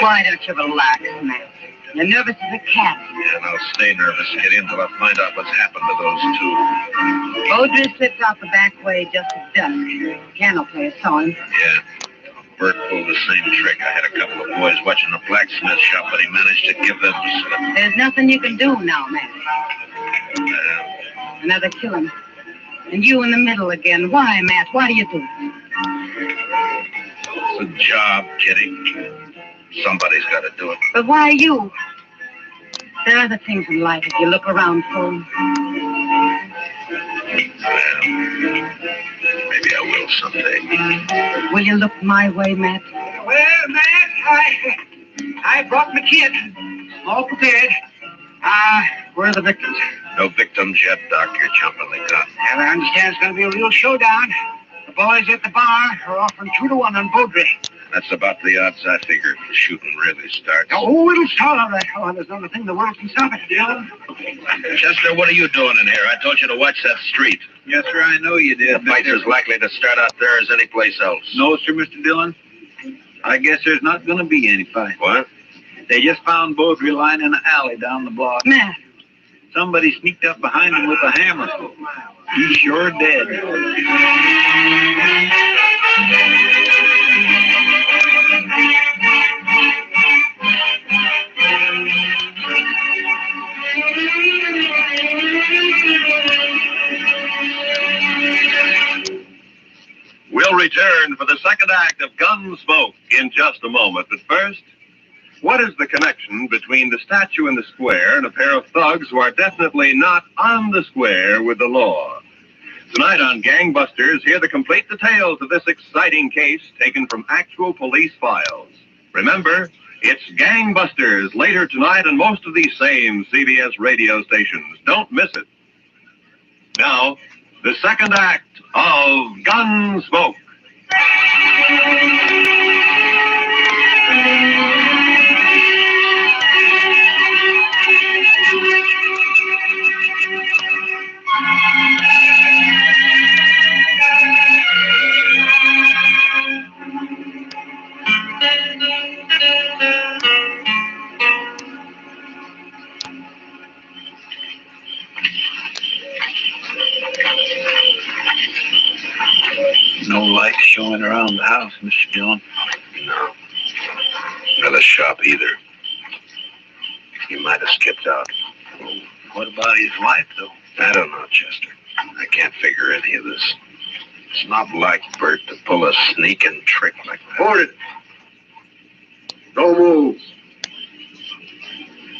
Why don't you relax, Matt? You're nervous as a cat. Yeah, and I'll stay nervous, Kitty, until I find out what's happened to those two. Beaudry slipped out the back way just at dusk. Piano player saw him. Yeah. Bert pulled the same trick. I had a couple of boys watching the blacksmith shop, but he managed to give them the slip. There's nothing you can do now, Matt. Another killing. And you in the middle again. Why, Matt? Why do you do it? It's a job, Kitty. Somebody's got to do it. But why you? There are other things in life if you look around for them. Well, maybe I will someday. Will you look my way, Matt? Well, Matt, I brought my kid. All prepared. Where are the victims? No victims yet, Doc. You're jumping the gun. And I understand it's going to be a real showdown. The boys at the bar are offering 2-1 on Beaudry. That's about the odds I figured the shooting really starts. Oh, it'll start all right. Oh, there's not a thing in the world can stop it. Yeah. Chester, what are you doing in here? I told you to watch that street. Yes, sir, I know you did. The fight's as likely to start out there as any place else. No, sir, Mr. Dillon. I guess there's not going to be any fight. What? They just found Beaudry lying in an alley down the block. Matt. Somebody sneaked up behind him with a hammer. He's sure dead. return for the second act of Gunsmoke in just a moment. But first, what is the connection between the statue in the square and a pair of thugs who are definitely not on the square with the law? Tonight on Gangbusters, hear the complete details of this exciting case taken from actual police files. Remember, it's Gangbusters later tonight on most of these same CBS radio stations. Don't miss it. Now, the second act of Gunsmoke. No light showing around the house, Mr. Dillon. No. Not a shop either. He might have skipped out. Well, what about his wife, though? I don't know, Chester. I can't figure any of this. It's not like Bert to pull a sneaking trick like that. Hold it. Don't move.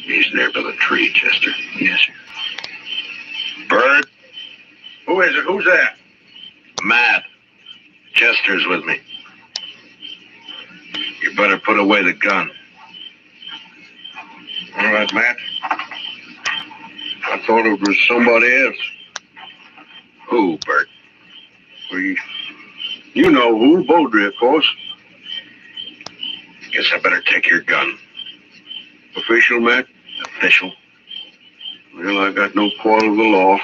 He's there by the tree, Chester. Yes, sir. Bert? Who is it? Who's that? Matt. Chester's with me. You better put away the gun. All right, Matt. I thought it was somebody else. Who, Bert? You know who, Beaudry, of course. Guess I better take your gun. Official, Matt? Official. Well, I got no quarrel with the law.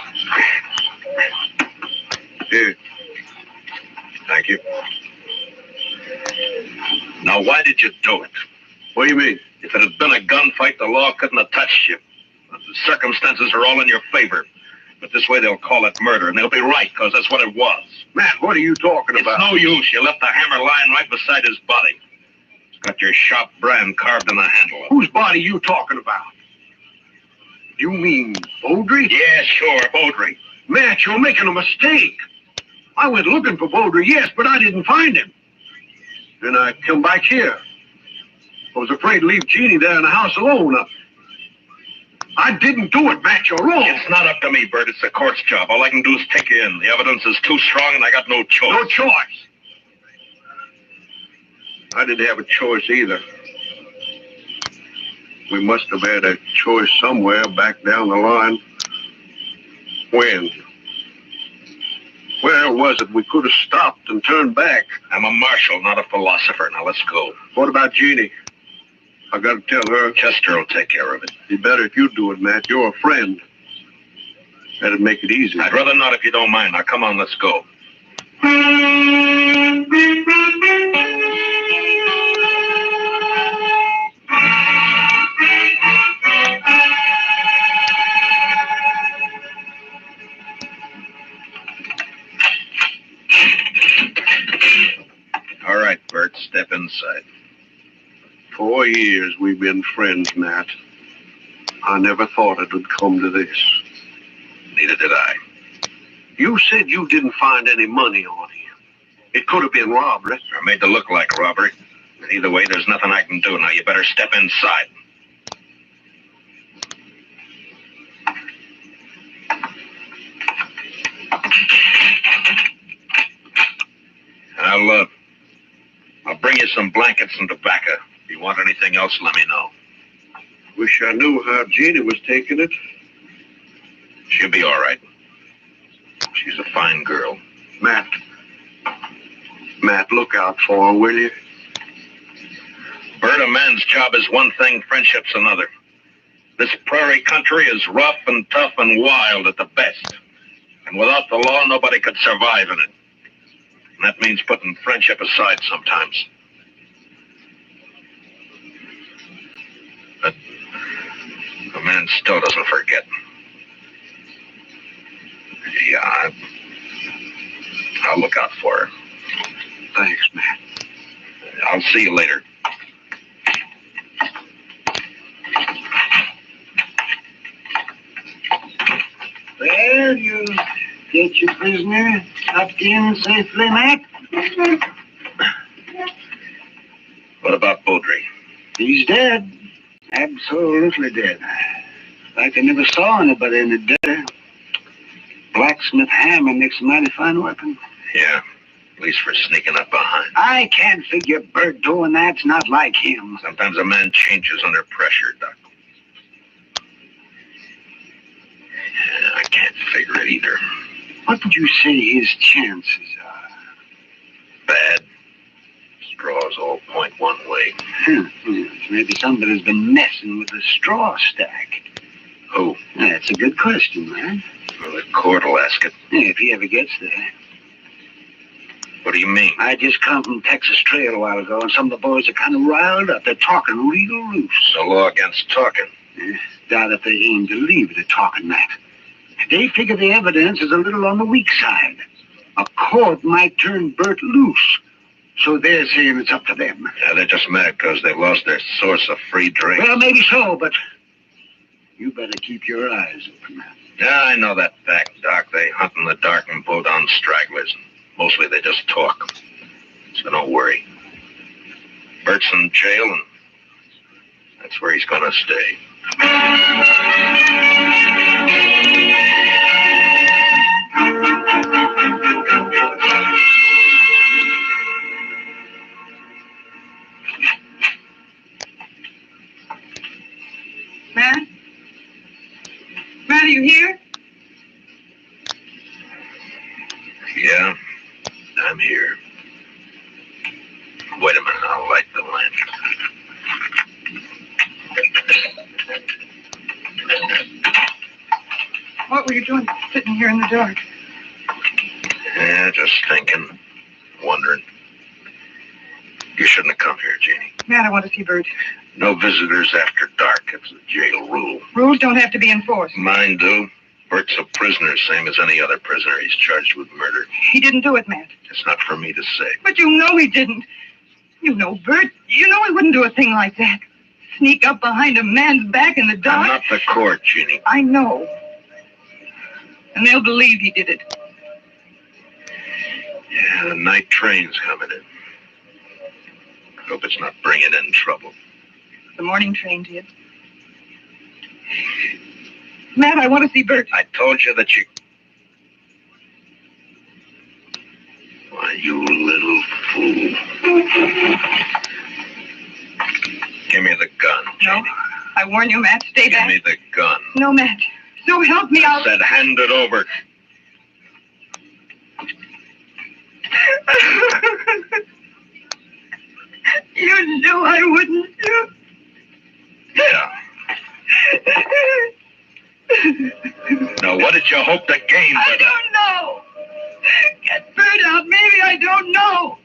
Here. Thank you. Now, why did you do it? What do you mean? If it had been a gunfight, the law couldn't have touched you. The circumstances are all in your favor. But this way they'll call it murder, and they'll be right, because that's what it was. Matt, what are you talking about? It's no use. You left the hammer lying right beside his body. It's got your shop brand carved in the handle of it. Whose body you talking about? You mean Beaudry? Yeah, sure, Beaudry. Matt, you're making a mistake. I went looking for Beaudry, yes, but I didn't find him. Then I come back here. I was afraid to leave Jeannie there in the house alone. I didn't do it, Matt. You're wrong. It's not up to me, Bert. It's the court's job. All I can do is take you in. The evidence is too strong, and I got no choice. No choice. I didn't have a choice either. We must have had a choice somewhere back down the line. When? Where was it? We could have stopped and turned back. I'm a marshal, not a philosopher. Now let's go. What about Jeannie? I got to tell her. Chester will take care of it. It'd be better if you do it, Matt. You're a friend. That'd make it easy. I'd rather not if you don't mind. Now, come on, let's go. All right, Bert, step inside. 4 years we've been friends, Matt. I never thought it would come to this. Neither did I. You said you didn't find any money on him. It could have been robbery. Or made to look like robbery. But either way, there's nothing I can do. Now, you better step inside. I'll bring you some blankets and tobacco. If you want anything else, let me know. Wish I knew how Jeannie was taking it. She'll be all right. She's a fine girl. Matt, look out for her, will you? Bert, a man's job is one thing, friendship's another. This prairie country is rough and tough and wild at the best. And without the law, nobody could survive in it. And that means putting friendship aside sometimes. But a man still doesn't forget. Yeah, I'll look out for her. Thanks, Matt. I'll see you later. Well, you get your prisoner tucked in safely, Matt? What about Beaudry? He's dead. Absolutely dead. Like I never saw anybody in the dead. Blacksmith hammer makes a mighty fine weapon. Yeah, at least for sneaking up behind. I can't figure Bert doing that's not like him. Sometimes a man changes under pressure, Doc. Yeah, I can't figure it either. What would you say his chances are? Bad. Straws all point one way. Maybe somebody's been messing with the straw stack. Who? That's a good question, man. Well, the court will ask it. Yeah, if he ever gets there. What do you mean? I just come from Texas Trail a while ago, and some of the boys are kind of riled up. They're talking real loose. The law against talking. Doubt if they aim to leave it at talking that. They figure the evidence is a little on the weak side. A court might turn Bert loose. So they're saying it's up to them. Yeah, they're just mad because they lost their source of free drink. Well, maybe so, but you better keep your eyes open. Yeah, I know that fact, Doc. They hunt in the dark and pull down stragglers. Mostly they just talk. So don't worry. Bert's in jail, and that's where he's gonna stay. Matt? Matt, are you here? Yeah, I'm here. Wait a minute, I'll light the lamp. What were you doing sitting here in the dark? Yeah, just thinking, wondering. You shouldn't have come here, Jeannie. Matt, I want to see Bert. No visitors after dark. It's a jail rule. Rules don't have to be enforced. Mine do. Bert's a prisoner, same as any other prisoner. He's charged with murder. He didn't do it, Matt. It's not for me to say. But you know he didn't. You know Bert. You know he wouldn't do a thing like that. Sneak up behind a man's back in the dark. I'm not the court, Jeannie. I know. And they'll believe he did it. Yeah, the night train's coming in. Hope it's not bringing in trouble. The morning train did. Matt, I want to see Bert. I told you that you... Why, you little fool. Give me the gun, Jeannie. No, I warn you, Matt. Stay back. Give me the gun. No, Matt. No, help me out. I said hand it over. You knew I wouldn't. Yeah. Now, what did you hope to gain by I that? don't know. Get Bert out. Maybe I don't know.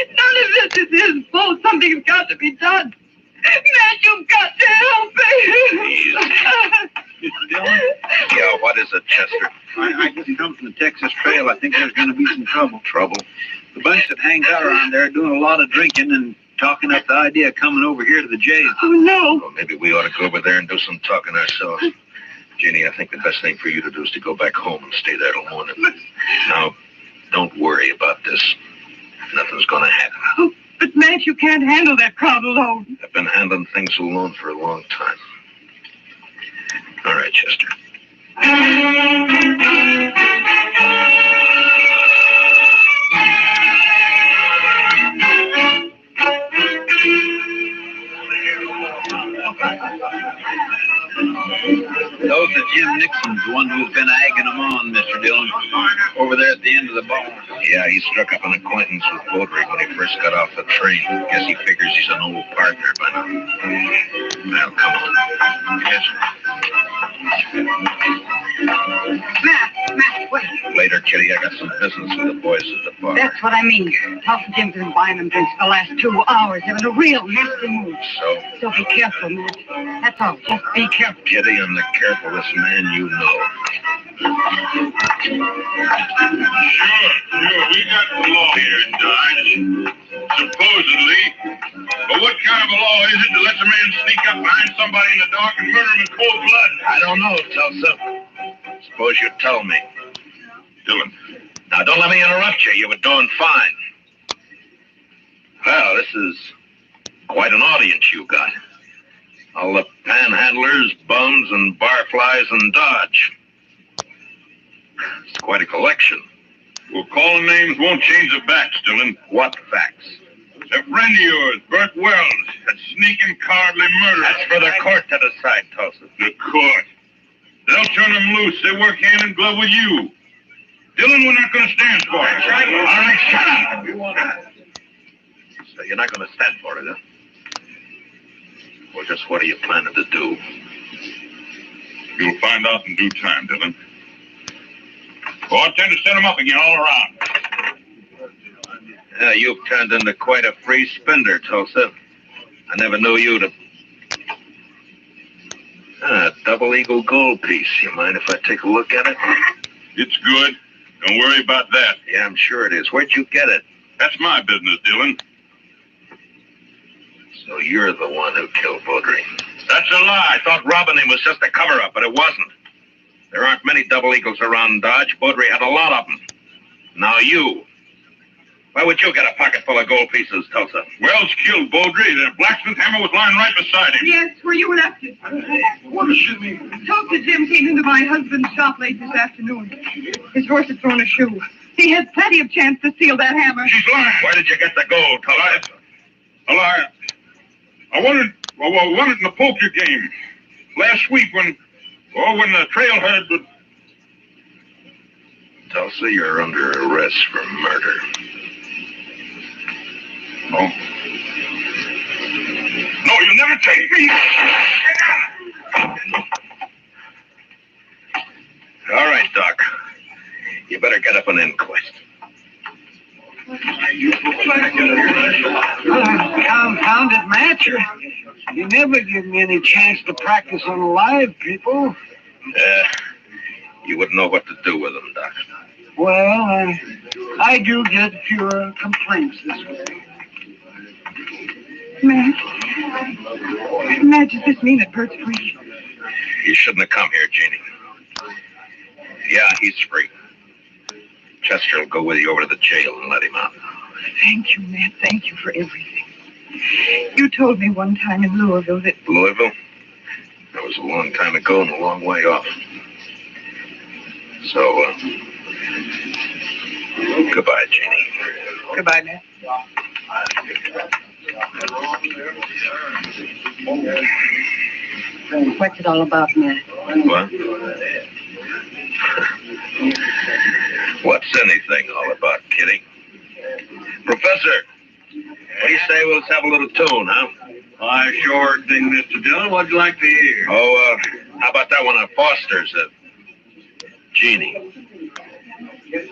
None of this is his fault. Something's got to be done. Matt, you've got to help me. Dylan? Yeah, what is it, Chester? I just come from the Texas Trail. I think there's going to be some trouble. Trouble? The bunch that hangs out around there are doing a lot of drinking and talking up the idea of coming over here to the jail. Oh, no. Well, maybe we ought to go over there and do some talking ourselves. Jeannie, I think the best thing for you to do is to go back home and stay there till morning. Now, don't worry about this. Nothing's going to happen. Oh, but, Matt, you can't handle that crowd alone. I've been handling things alone for a long time. All right, Chester. Those are Jim Nixon's, the one who's been egging them on, Mr. Dillon, over there at the end of the bar. Yeah, he struck up an acquaintance with Beaudry when he first got off the train. Guess he figures he's an old partner by now. Well, come on. Yes. Matt, wait. Later, Kitty, I got some business with the boys at the bar. That's what I mean. Talking Jim's been buying them drinks for the last 2 hours. They're in a real nasty mood. So be careful, Matt. That's all. Just be careful. Kitty, I'm the carefulest man you know. Sure, we got the law here, Dodge. Supposedly. But what kind of a law is it that lets a man sneak up behind somebody in the dark and murder him in cold blood? I don't know, Tulsa. Suppose you tell me. Dillon. Now, don't let me interrupt you. You were doing fine. this is quite an audience you got. All the panhandlers, bums, and barflies in Dodge. It's quite a collection. Well, calling names won't change the facts, Dillon. What facts? A friend of yours, Bert Wells, had sneaking cowardly murder. That's for the court to decide, Tulsa. The court. They'll turn them loose. They work hand in glove with you. Dillon, we're not going to stand for it. All right, shut up. So you're not going to stand for it, huh? Well, just what are you planning to do? You'll find out in due time, Dillon. Oh, I intend to set them up again all around. Yeah, you've turned into quite a free spender, Tulsa. I never knew you to... Double eagle gold piece. You mind if I take a look at it? It's good. Don't worry about that. Yeah, I'm sure it is. Where'd you get it? That's my business, Dillon. So you're the one who killed Baudry. That's a lie. I thought robbing him was just a cover-up, but it wasn't. There aren't many double eagles around Dodge. Baudry had a lot of them. Now you. Why would you get a pocket full of gold pieces, Tulsa? Wells killed Baudry. The blacksmith hammer was lying right beside him. Yes, where you left it. What does she mean? Tulsa Jim came into my husband's shop late this afternoon. His horse had thrown a shoe. He had plenty of chance to steal that hammer. She's lying. Where did you get the gold, Tulsa? A lie. I won it in the poker game last week when the trailhead would... Tulsa, you're under arrest for murder. No. No, you'll never take me. All right, Doc. You better get up an inquest. Confounded matcher. You never give me any chance to practice on live people. You wouldn't know what to do with them, Doc. Well, I do get fewer complaints this way. Matt, does this mean that Bert's free? You shouldn't have come here, Jeannie. Yeah, he's free. Chester will go with you over to the jail and let him out. Thank you, Matt. Thank you for everything. You told me one time in Louisville that... Louisville? That was a long time ago and a long way off. So, goodbye, Jeannie. Goodbye, Matt. What's it all about, Matt? What? What's anything all about, Kitty? Professor, what do you say we'll have a little tune, huh? I sure thing, Mr. Dillon. What'd you like to hear? Oh, how about that one of Foster's? Jeannie.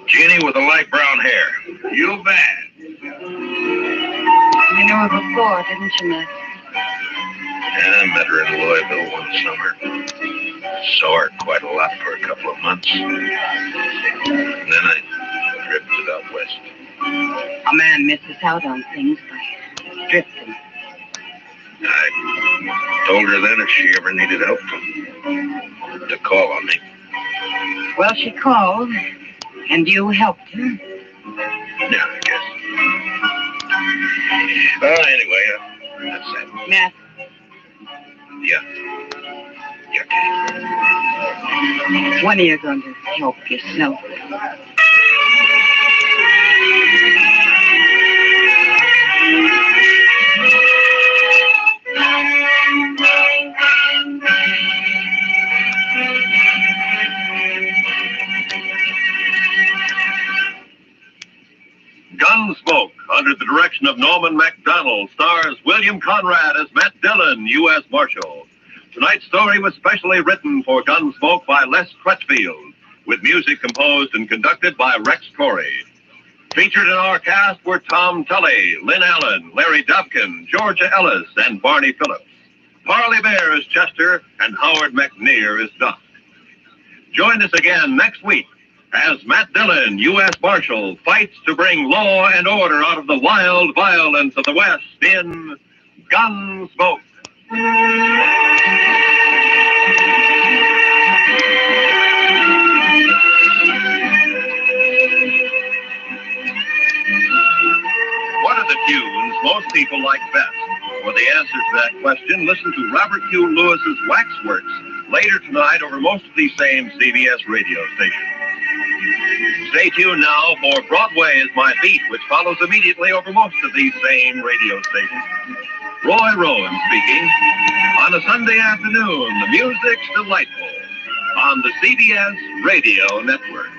Jeannie with the light brown hair. You bet. You knew her before, didn't you, Matt? Yeah, I met her in Louisville one summer. Saw her quite a lot for a couple of months. And then I drifted out west. A man misses out on things by drifting. I told her then if she ever needed help to call on me. Well, she called, and you helped her. Yeah, I guess. Anyway, that's it. Matt, Yeah. Yeah, Kitty. when are you going to help yourself? Gunsmoke, under the direction of Norman MacDonald, stars William Conrad as Matt Dillon, U.S. Marshal. Tonight's story was specially written for Gunsmoke by Les Crutchfield, with music composed and conducted by Rex Corey. Featured in our cast were Tom Tully, Lynn Allen, Larry Dobkin, Georgia Ellis, and Barney Phillips. Parley Bear is Chester, and Howard McNear is Doc. Join us again next week as Matt Dillon, U.S. Marshal, fights to bring law and order out of the wild violence of the West in Gunsmoke. What a are the tunes most people like best? For the answer to that question, listen to Robert Q. Lewis's Waxworks later tonight over most of these same CBS radio stations. Stay tuned now for Broadway is My Beat, which follows immediately over most of these same radio stations. Roy Rowan speaking. On a Sunday afternoon, the music's delightful on the CBS Radio Network.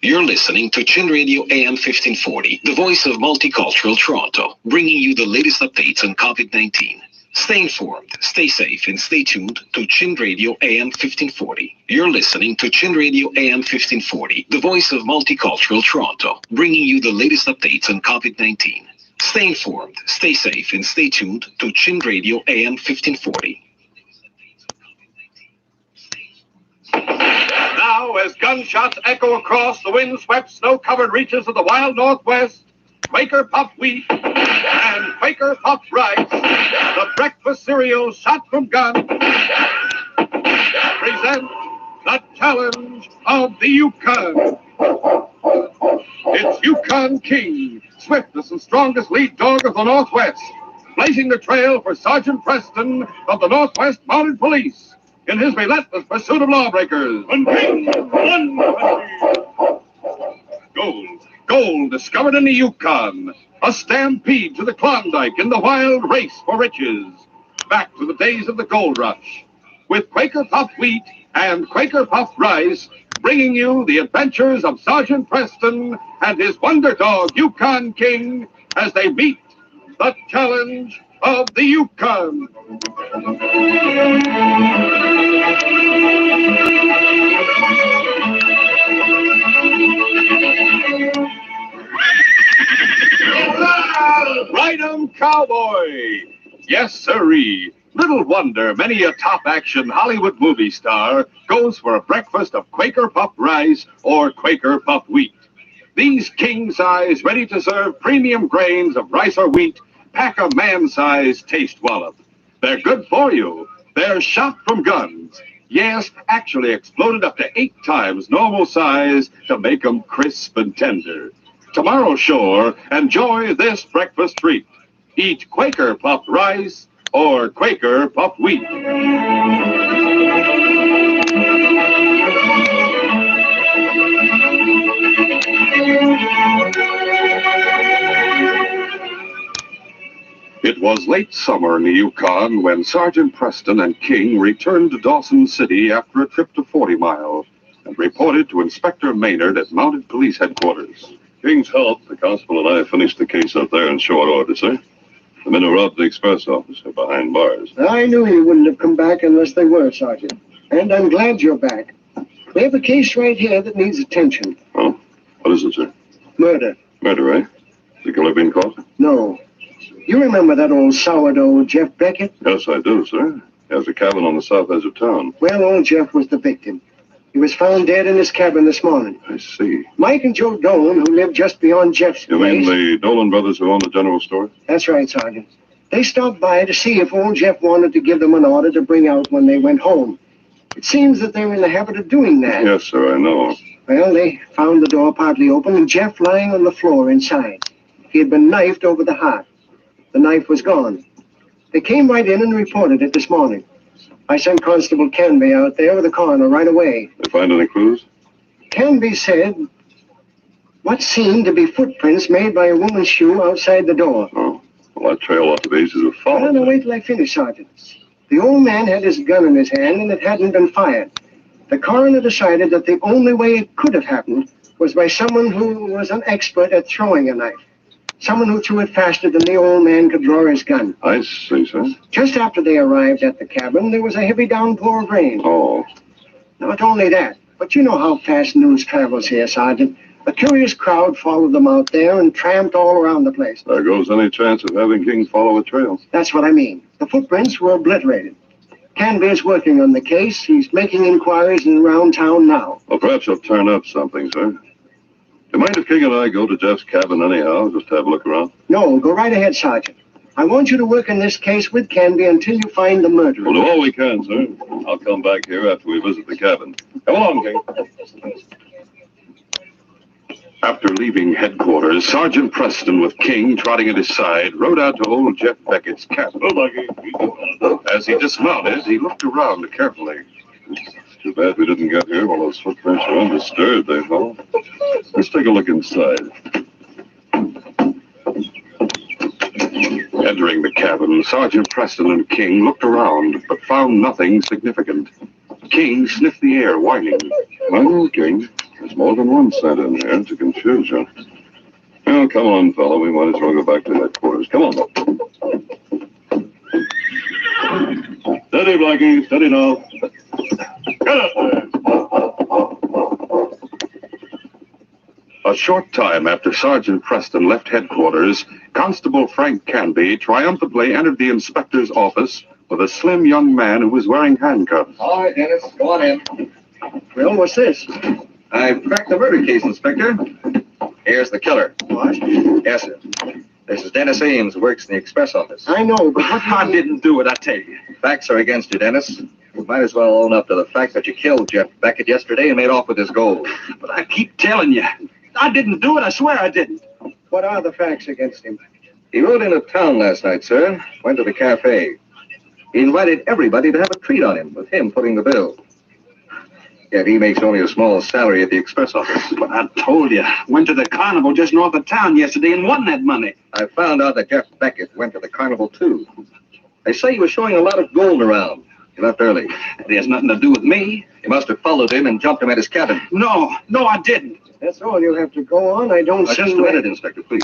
You're listening to Chin Radio AM 1540, the voice of multicultural Toronto, bringing you the latest updates on COVID-19. Stay informed, stay safe, and stay tuned to Chin Radio AM 1540. You're listening to Chin Radio AM 1540, the voice of multicultural Toronto, bringing you the latest updates on COVID-19. Stay informed, stay safe, and stay tuned to Chin Radio AM 1540. Now, as gunshots echo across the wind-swept, snow-covered reaches of the wild Northwest, Quaker Puffed Wheat and Quaker Puffed Rice, the breakfast cereal shot from guns, present the challenge of the Yukon. It's Yukon King, swiftest and strongest lead dog of the Northwest, blazing the trail for Sergeant Preston of the Northwest Mounted Police in his relentless pursuit of lawbreakers. One king, one country. Gold discovered in the Yukon. A stampede to the Klondike in the wild race for riches. Back to the days of the gold rush. With Quaker Puffed Wheat and Quaker Puffed Rice, bringing you the adventures of Sergeant Preston and his wonder dog, Yukon King, as they meet the challenge of the Yukon. Ride 'em, cowboy! Yes, sirree. Little wonder many a top-action Hollywood movie star goes for a breakfast of Quaker Puffed Rice or Quaker Puffed Wheat. These king-size, ready-to-serve premium grains of rice or wheat pack a man-sized taste wallop. They're good for you. They're shot from guns. Yes, actually exploded up to 8 times normal size to make 'em crisp and tender. Tomorrow, sure, enjoy this breakfast treat. Eat Quaker Puffed Rice or Quaker Puffed Wheat. It was late summer in the Yukon when Sergeant Preston and King returned to Dawson City after a trip to 40 Mile and reported to Inspector Maynard at Mounted Police Headquarters. King's Health, the constable and I finished the case up there in short order, sir. The men who robbed the express office are behind bars. I knew you wouldn't have come back unless they were, Sergeant. And I'm glad you're back. We have a case right here that needs attention. Oh? What is it, sir? Murder. Murder, eh? Has the killer been caught? No. You remember that old sourdough, Jeff Beckett? Yes, I do, sir. He has a cabin on the south edge of town. Well, old Jeff was the victim. He was found dead in his cabin this morning. I see. Mike and Joe Dolan, who lived just beyond Jeff's You place... mean the Dolan brothers who own the general store? That's right, Sergeant. They stopped by to see if old Jeff wanted to give them an order to bring out when they went home. It seems that they were in the habit of doing that. Yes, sir, I know. Well, they found the door partly open and Jeff lying on the floor inside. He had been knifed over the heart. The knife was gone. They came right in and reported it this morning. I sent Constable Canby out there with the coroner right away. They find any clues? Canby said what seemed to be footprints made by a woman's shoe outside the door. Oh, well, that trail ought to be easy to follow. Well, now, wait till I finish, Sergeant. The old man had his gun in his hand and it hadn't been fired. The coroner decided that the only way it could have happened was by someone who was an expert at throwing a knife. Someone who threw it faster than the old man could draw his gun. I see, sir. Just after they arrived at the cabin, there was a heavy downpour of rain. Oh. Not only that, but you know how fast news travels here, Sergeant. A curious crowd followed them out there and tramped all around the place. There goes any chance of having King follow a trail. That's what I mean. The footprints were obliterated. Canby is working on the case. He's making inquiries around town now. Well, perhaps he'll turn up something, sir. Do you mind if King and I go to Jeff's cabin anyhow, just have a look around? No, go right ahead, Sergeant. I want you to work in this case with Canby until you find the murderer. We'll do all we can, sir. I'll come back here after we visit the cabin. Come along, King. After leaving headquarters, Sergeant Preston, with King trotting at his side, rode out to old Jeff Beckett's cabin. As he dismounted, he looked around carefully. It's too bad we didn't get here while those footprints were undisturbed, they thought. Let's take a look inside. Entering the cabin, Sergeant Preston and King looked around, but found nothing significant. King sniffed the air, whining. Well, King, there's more than one scent in here to confuse you. Well, come on, fella. We might as well go back to headquarters. Come on. Steady, Blackie. Steady now. Get up there. A short time after Sergeant Preston left headquarters, Constable Frank Canby triumphantly entered the inspector's office with a slim young man who was wearing handcuffs. All right, Dennis, go on in. Well, what's this? I've cracked the murder case, Inspector. Here's the killer. What? Yes, sir. This is Dennis Ames, who works in the express office. I know, but what I didn't do it, I tell you. Facts are against you, Dennis. You might as well own up to the fact that you killed Jeff Beckett yesterday and made off with his gold. But I keep telling you, I didn't do it. I swear I didn't. What are the facts against him? He rode into town last night, sir. Went to the cafe. He invited everybody to have a treat on him, with him footing the bill. Yet he makes only a small salary at the express office. But I told you, went to the carnival just north of town yesterday and won that money. I found out that Jeff Beckett went to the carnival, too. They say he was showing a lot of gold around. He left early. It has nothing to do with me. You must have followed him and jumped him at his cabin. No, I didn't. That's all you have to go on. I don't see... Just a minute, Inspector, please.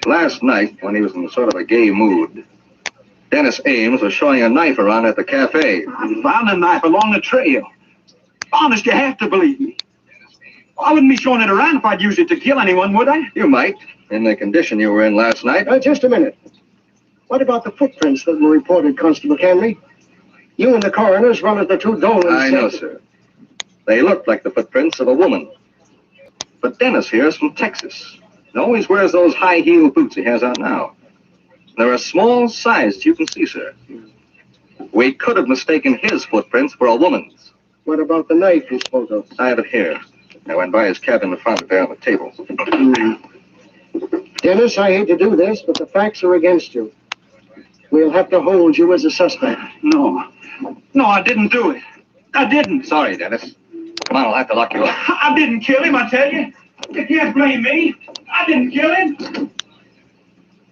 Last night, when he was in sort of a gay mood, Dennis Ames was showing a knife around at the cafe. I found a knife along the trail. Honest, you have to believe me. I wouldn't be showing it around if I'd use it to kill anyone, would I? You might, in the condition you were in last night. Just a minute. What about the footprints that were reported, Constable Canby? You and the coroner, as well as the two Dolans... I know, sir. They look like the footprints of a woman. But Dennis here is from Texas. He always wears those high-heel boots he has on now. They're a small size, you can see, sir. We could have mistaken his footprints for a woman's. What about the knife you spoke of? I have it here. I went by his cabin and found it there on the table. Dennis, I hate to do this, but the facts are against you. We'll have to hold you as a suspect. No, I didn't do it. I didn't. Sorry, Dennis. Come on, I'll have to lock you up. I didn't kill him, I tell you. You can't blame me. I didn't kill him.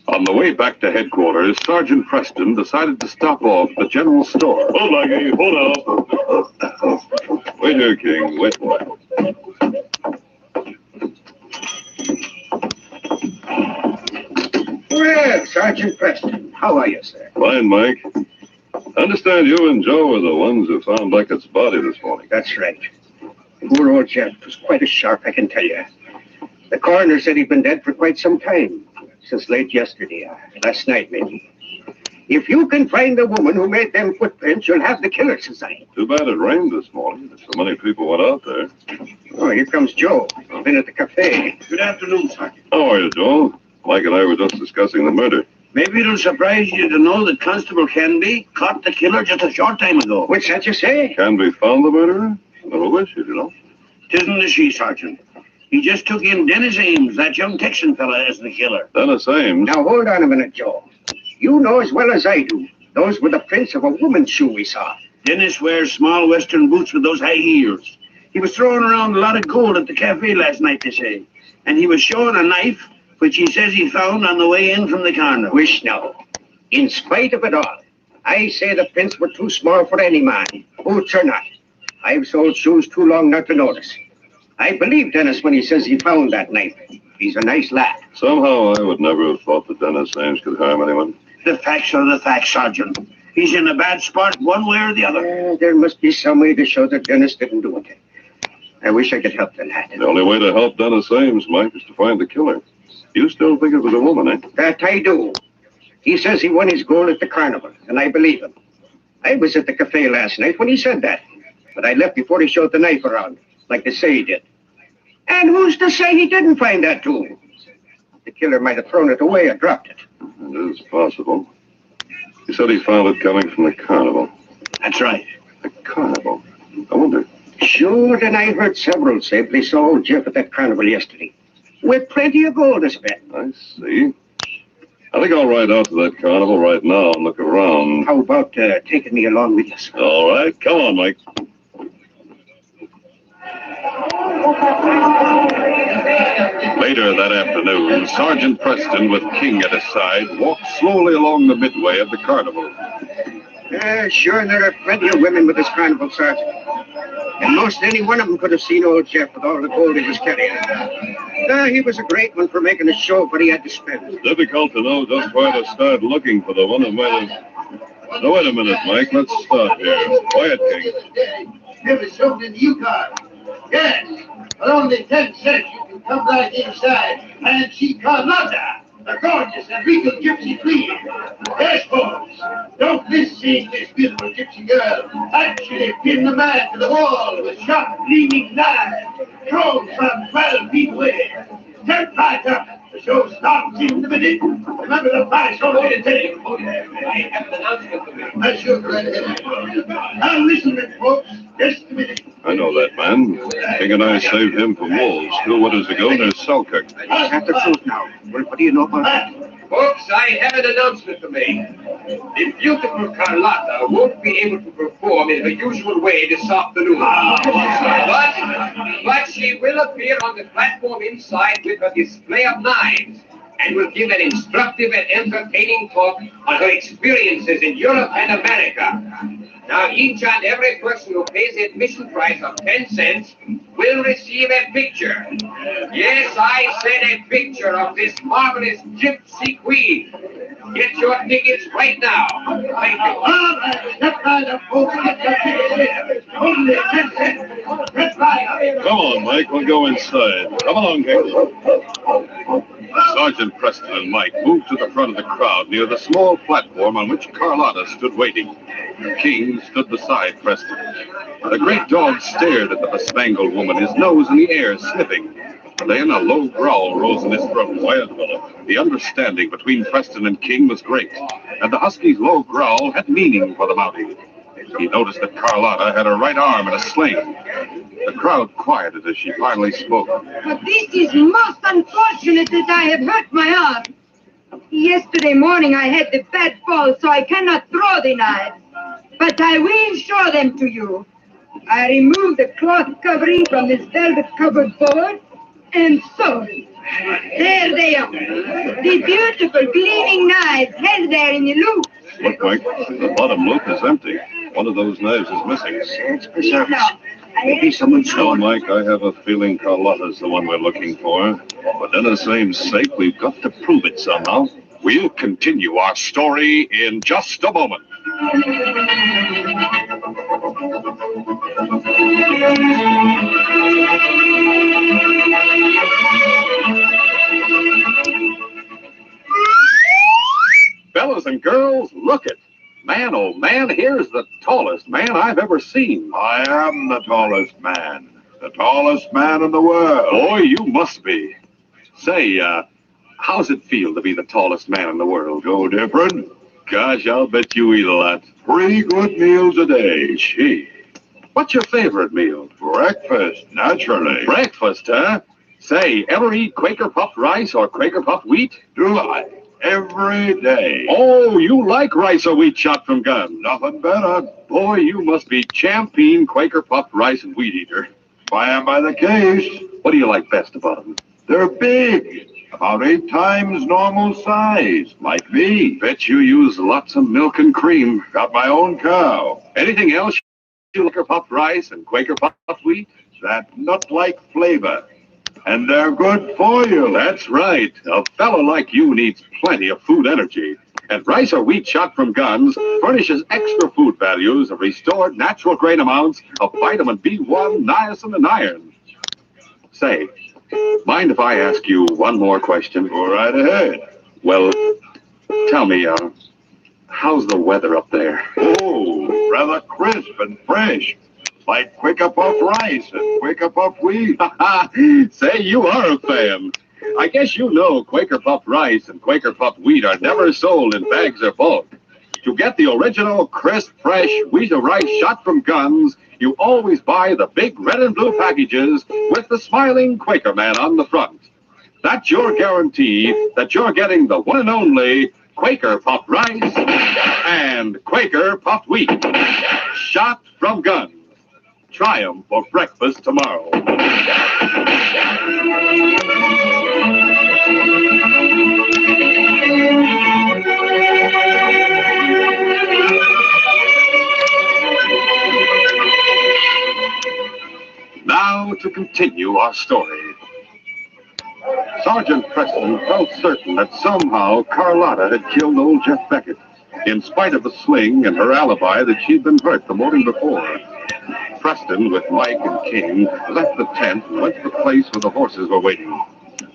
On the way back to headquarters, Sergeant Preston decided to stop off the general store. Hold on, King. Hold on. Wait here, King. Wait. Well, Sergeant Preston, how are you, sir? Fine, Mike. I understand you and Joe were the ones who found Beckett's body this morning. That's right. Poor old Jeff was quite a sharp, I can tell you. The coroner said he'd been dead for quite some time. Since late yesterday, last night maybe. If you can find the woman who made them footprints, you'll have the killer, says I. Too bad it rained this morning. So many people went out there. Oh, here comes Joe. He's been at the cafe. Good afternoon, Sergeant. How are you, Joe? Mike and I were just discussing the murder. Maybe it'll surprise you to know that Constable Canby caught the killer just a short time ago. What's that you say? Canby found the murderer? Well, who is she, you know? Tisn't a she, Sergeant. He just took in Dennis Ames, that young Texan fella, as the killer. Dennis Ames? Now, hold on a minute, Joe. You know as well as I do. Those were the prints of a woman's shoe we saw. Dennis wears small western boots with those high heels. He was throwing around a lot of gold at the cafe last night, they say. And he was showing a knife, which he says he found on the way in from the carnival. Wish now. In spite of it all, I say the prints were too small for any man, boots or not. I've sold shoes too long not to notice. I believe Dennis when he says he found that knife. He's a nice lad. Somehow I would never have thought that Dennis Ames could harm anyone. The facts are the facts, Sergeant. He's in a bad spot one way or the other. There must be some way to show that Dennis didn't do it. I wish I could help the lad. The only way to help Dennis Ames, Mike, is to find the killer. You still think it was a woman, eh? That I do. He says he won his gold at the carnival, and I believe him. I was at the cafe last night when he said that, but I left before he showed the knife around, like they say he did. And who's to say he didn't find that tool? The killer might have thrown it away or dropped it. It is possible. He said he found it coming from the carnival. That's right. The carnival? I wonder. Sure, and I heard several say they saw old Jeff at that carnival yesterday, with plenty of gold to spend. I see. I think I'll ride out to that carnival right now and look around. How about taking me along with you, sir? All right. Come on, Mike. Later that afternoon, Sergeant Preston, with King at his side, walked slowly along the midway of the carnival. Sure, there are plenty of women with this carnival, Sergeant. And most any one of them could have seen old Jeff with all the gold he was carrying. He was a great one for making a show of what he had to spend. It's difficult to know just where to start looking for the one who might have... Now, wait a minute, Mike. Let's stop here. Quiet, King. Never sold in the Yukon. Yes, for only 10 cents you can come right inside and see Carlotta, the gorgeous and regal gypsy queen. Yes, folks, don't miss seeing this beautiful gypsy girl actually pin the man to the wall with sharp gleaming knives thrown from 12 feet away. Step right up. The show starts in the minute. Remember the price only to take. I have an announcement to make. I sure go right ahead. Now listen, folks. Just a minute. I know that man. King and I saved him from wolves 2 winters ago near Selkirk. Is that the truth now? Well, what do you know about that? Folks, I have an announcement to make. The beautiful Carlotta won't be able to perform in her usual way this afternoon. But she will appear on the platform inside with her display of knives and will give an instructive and entertaining talk on her experiences in Europe and America. Now, each and every person who pays the admission price of 10 cents will receive a picture. Yes, I said a picture of this marvelous gypsy queen. Get your tickets right now. Thank you. All right, step right up, folks. Get your tickets in. Only 10 cents. Step right up. Come on, Mike. We'll go inside. Come along, King. Sergeant Preston and Mike moved to the front of the crowd near the small platform on which Carlotta stood waiting. King stood beside Preston. The great dog stared at the bespangled woman, his nose in the air, sniffing. Then a low growl rose in his throat. Quiet, fellow. The understanding between Preston and King was great, and the husky's low growl had meaning for the mountie. He noticed that Carlotta had her right arm in a sling. The crowd quieted as she finally spoke. But this is most unfortunate that I have hurt my arm. Yesterday morning I had the bad fall, so I cannot throw the knives. But I will show them to you. I removed the cloth covering from this velvet-covered board, and so, there they are. The beautiful gleaming knives held there in the loop. Look, Mike, the bottom loop is empty. One of those knives is missing. It's preserved. Maybe someone No, Mike, I have a feeling Carlotta's the one we're looking for. For Dennis Ames' sake, we've got to prove it somehow. We'll continue our story in just a moment. Fellas and girls, look it. Man, oh man, here's the tallest man I've ever seen. I am the tallest man. The tallest man in the world. Boy, you must be. Say, how's it feel to be the tallest man in the world? So different. Gosh, I'll bet you eat a lot. 3 good meals a day. Gee. What's your favorite meal? Breakfast, naturally. Breakfast, huh? Say, ever eat Quaker puffed rice or Quaker puffed wheat? Do I? Every day. Oh, you like rice or wheat shot from gun? Nothing better. Boy, you must be champion Quaker puffed rice and wheat eater. Buy 'em by the case. What do you like best about them? They're big. About 8 times normal size, like me. Bet you use lots of milk and cream. Got my own cow. Anything else? Quaker puffed rice and Quaker puffed wheat? That nut-like flavor. And they're good for you. That's right. A fellow like you needs plenty of food energy. And rice or wheat shot from guns furnishes extra food values of restored natural grain amounts of vitamin B1, niacin, and iron. Say, mind if I ask you one more question? Go right ahead. Well, tell me, how's the weather up there? Oh, rather crisp and fresh. Like Quaker Puff rice and Quaker Puff wheat. Say, you are a fan. I guess you know Quaker Puff rice and Quaker Puff wheat are never sold in bags or bulk. To get the original crisp, fresh wheat or rice shot from guns, you always buy the big red and blue packages with the smiling Quaker man on the front. That's your guarantee that you're getting the one and only Quaker Puff rice and Quaker Puff wheat, shot from guns. Try 'em for breakfast tomorrow. Now to continue our story. Sergeant Preston felt certain that somehow Carlotta had killed old Jeff Beckett, in spite of the sling and her alibi that she'd been hurt the morning before. Preston, with Mike and King, left the tent and went to the place where the horses were waiting.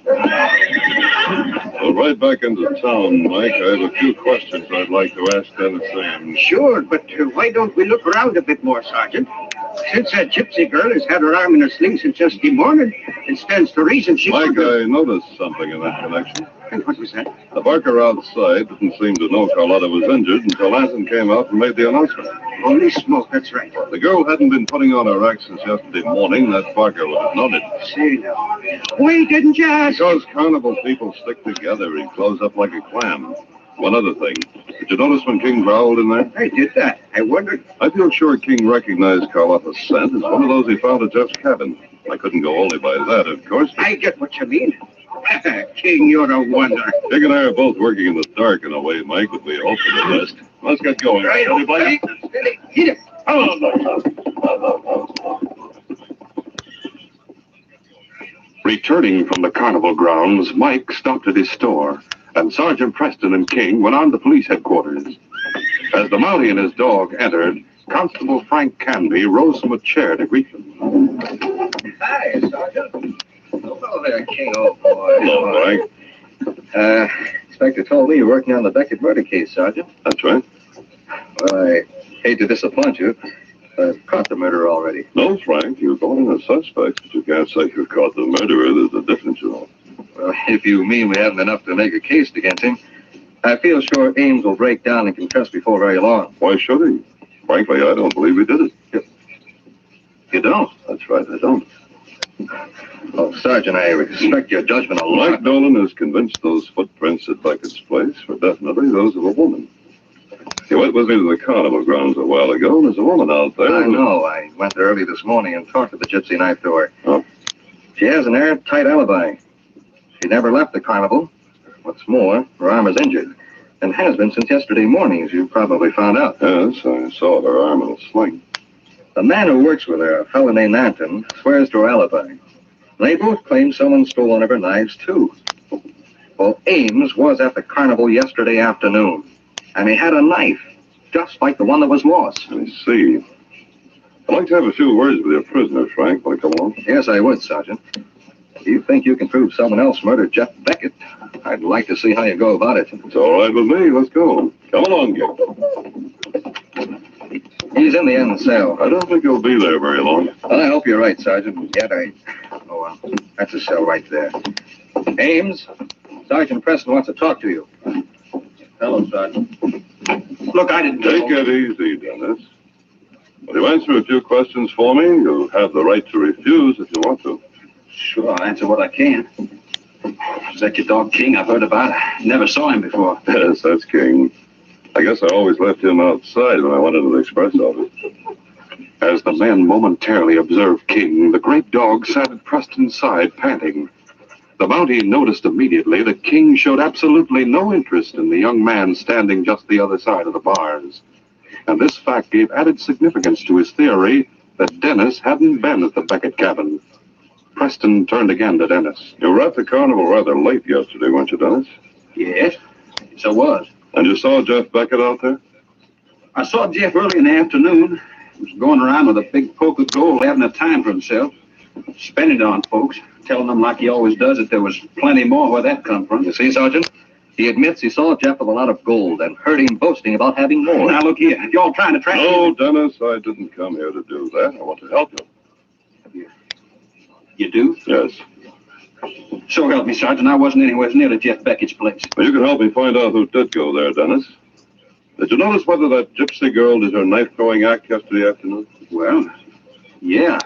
Well, right back into town, Mike. I have a few questions I'd like to ask Dennis Ames. Sure, but why don't we look around a bit more, Sergeant? Since that gypsy girl has had her arm in a sling since yesterday morning, it stands to reason she Mike, could... I noticed something in that connection. And what was that? The barker outside didn't seem to know Carlotta was injured until Anson came out and made the announcement. Holy smoke, that's right. The girl hadn't been putting on her act since yesterday morning. That barker would have known it. See now. Why didn't you ask? Because carnival people stick together and close up like a clam. One other thing. Did you notice when King growled in there? I did that. I wondered. I feel sure King recognized Carlotta's scent as one of those he found at Jeff's cabin. I couldn't go only by that, of course. I get what you mean. King, you're a wonder. King and I are both working in the dark in a way, Mike, but we hope for the best. Let's get going. Right, everybody. Steady. Hit it. Returning from the carnival grounds, Mike stopped at his store, and Sergeant Preston and King went on to police headquarters. As the Mountie and his dog entered, Constable Frank Canby rose from a chair to greet them. Hi, Sergeant. Hello there, King, old boy. Hello, Mike. Inspector told me you're working on the Beckett murder case, Sergeant. That's right. Well, I hate to disappoint you. I've caught the murderer already. No, Frank, you're calling a suspect, but you can't say you've caught the murderer. There's a difference, you know. Well, if you mean we haven't enough to make a case against him, I feel sure Ames will break down and confess before very long. Why should he? Frankly, I don't believe he did it. You don't? That's right, I don't. Oh, Sergeant, I respect your judgment a lot. Mike Nolan is convinced those footprints at Beckett's place were definitely those of a woman. He went with me to the carnival grounds a while ago, and there's a woman out there. I know. I went there early this morning and talked to the gypsy knife door. Oh? She has an airtight alibi. She never left the carnival. What's more, her arm is injured, and has been since yesterday morning, as you probably found out. Yes, I saw her arm in a sling. The man who works with her, a fellow named Anton, swears to her alibi. They both claim someone stole one of her knives, too. Well, Ames was at the carnival yesterday afternoon, and he had a knife, just like the one that was lost. I see. I'd like to have a few words with your prisoner, Frank. Will you come along? Yes, I would, Sergeant. If you think you can prove someone else murdered Jeff Beckett, I'd like to see how you go about it. It's all right with me. Let's go. Come along, Gil. He's in the end cell. I don't think he'll be there very long. Well, I hope you're right, Sergeant. Yet Oh, that's a cell right there. Ames, Sergeant Preston wants to talk to you. Hello, Sergeant. Look, I didn't Take it easy, Dennis. Will you answer a few questions for me? You have the right to refuse if you want to. Sure, I'll answer what I can. Is that your dog King I've heard about? I never saw him before. Yes, that's King. I guess I always left him outside when I went into the express office. As the men momentarily observed King, the great dog sat at Preston's side, panting. The Mountie noticed immediately that King showed absolutely no interest in the young man standing just the other side of the bars. And this fact gave added significance to his theory that Dennis hadn't been at the Beckett cabin. Preston turned again to Dennis. You were at the carnival rather late yesterday, weren't you, Dennis? Yes, yes, I was. And you saw Jeff Beckett out there? I saw Jeff early in the afternoon. He was going around with a big poke of gold, having a time for himself, spending it on folks, telling them like he always does that there was plenty more where that come from. You see, Sergeant? He admits he saw Jeff with a lot of gold and heard him boasting about having more. Now, look here. If y'all trying to track No, Dennis, I didn't come here to do that. I want to help you. You do? Yes. So help me, Sergeant. I wasn't anywhere near to Jeff Beckett's place. Well, you can help me find out who did go there, Dennis. Did you notice whether that gypsy girl did her knife-throwing act yesterday afternoon? Well, yeah.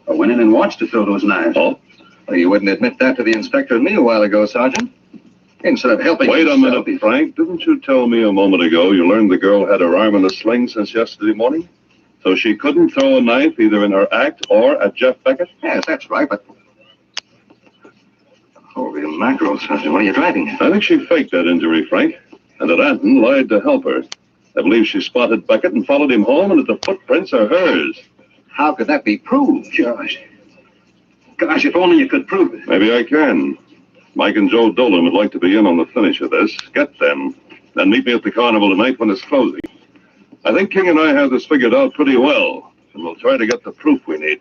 I went in and watched her throw those knives. Oh? Well, you wouldn't admit that to the inspector and me a while ago, Sergeant. Instead of helping Wait a yourself, minute, Frank. Didn't you tell me a moment ago you learned the girl had her arm in a sling since yesterday morning? So she couldn't throw a knife either in her act or at Jeff Beckett? Yes, that's right, but... Holy mackerel, Sergeant, what are you driving at? I think she faked that injury, Frank, and that Anton lied to help her. I believe she spotted Beckett and followed him home, and that the footprints are hers. How could that be proved? Gosh, if only you could prove it. Maybe I can. Mike and Joe Dolan would like to be in on the finish of this. Get them. Then meet me at the carnival tonight when it's closing. I think King and I have this figured out pretty well, and we'll try to get the proof we need.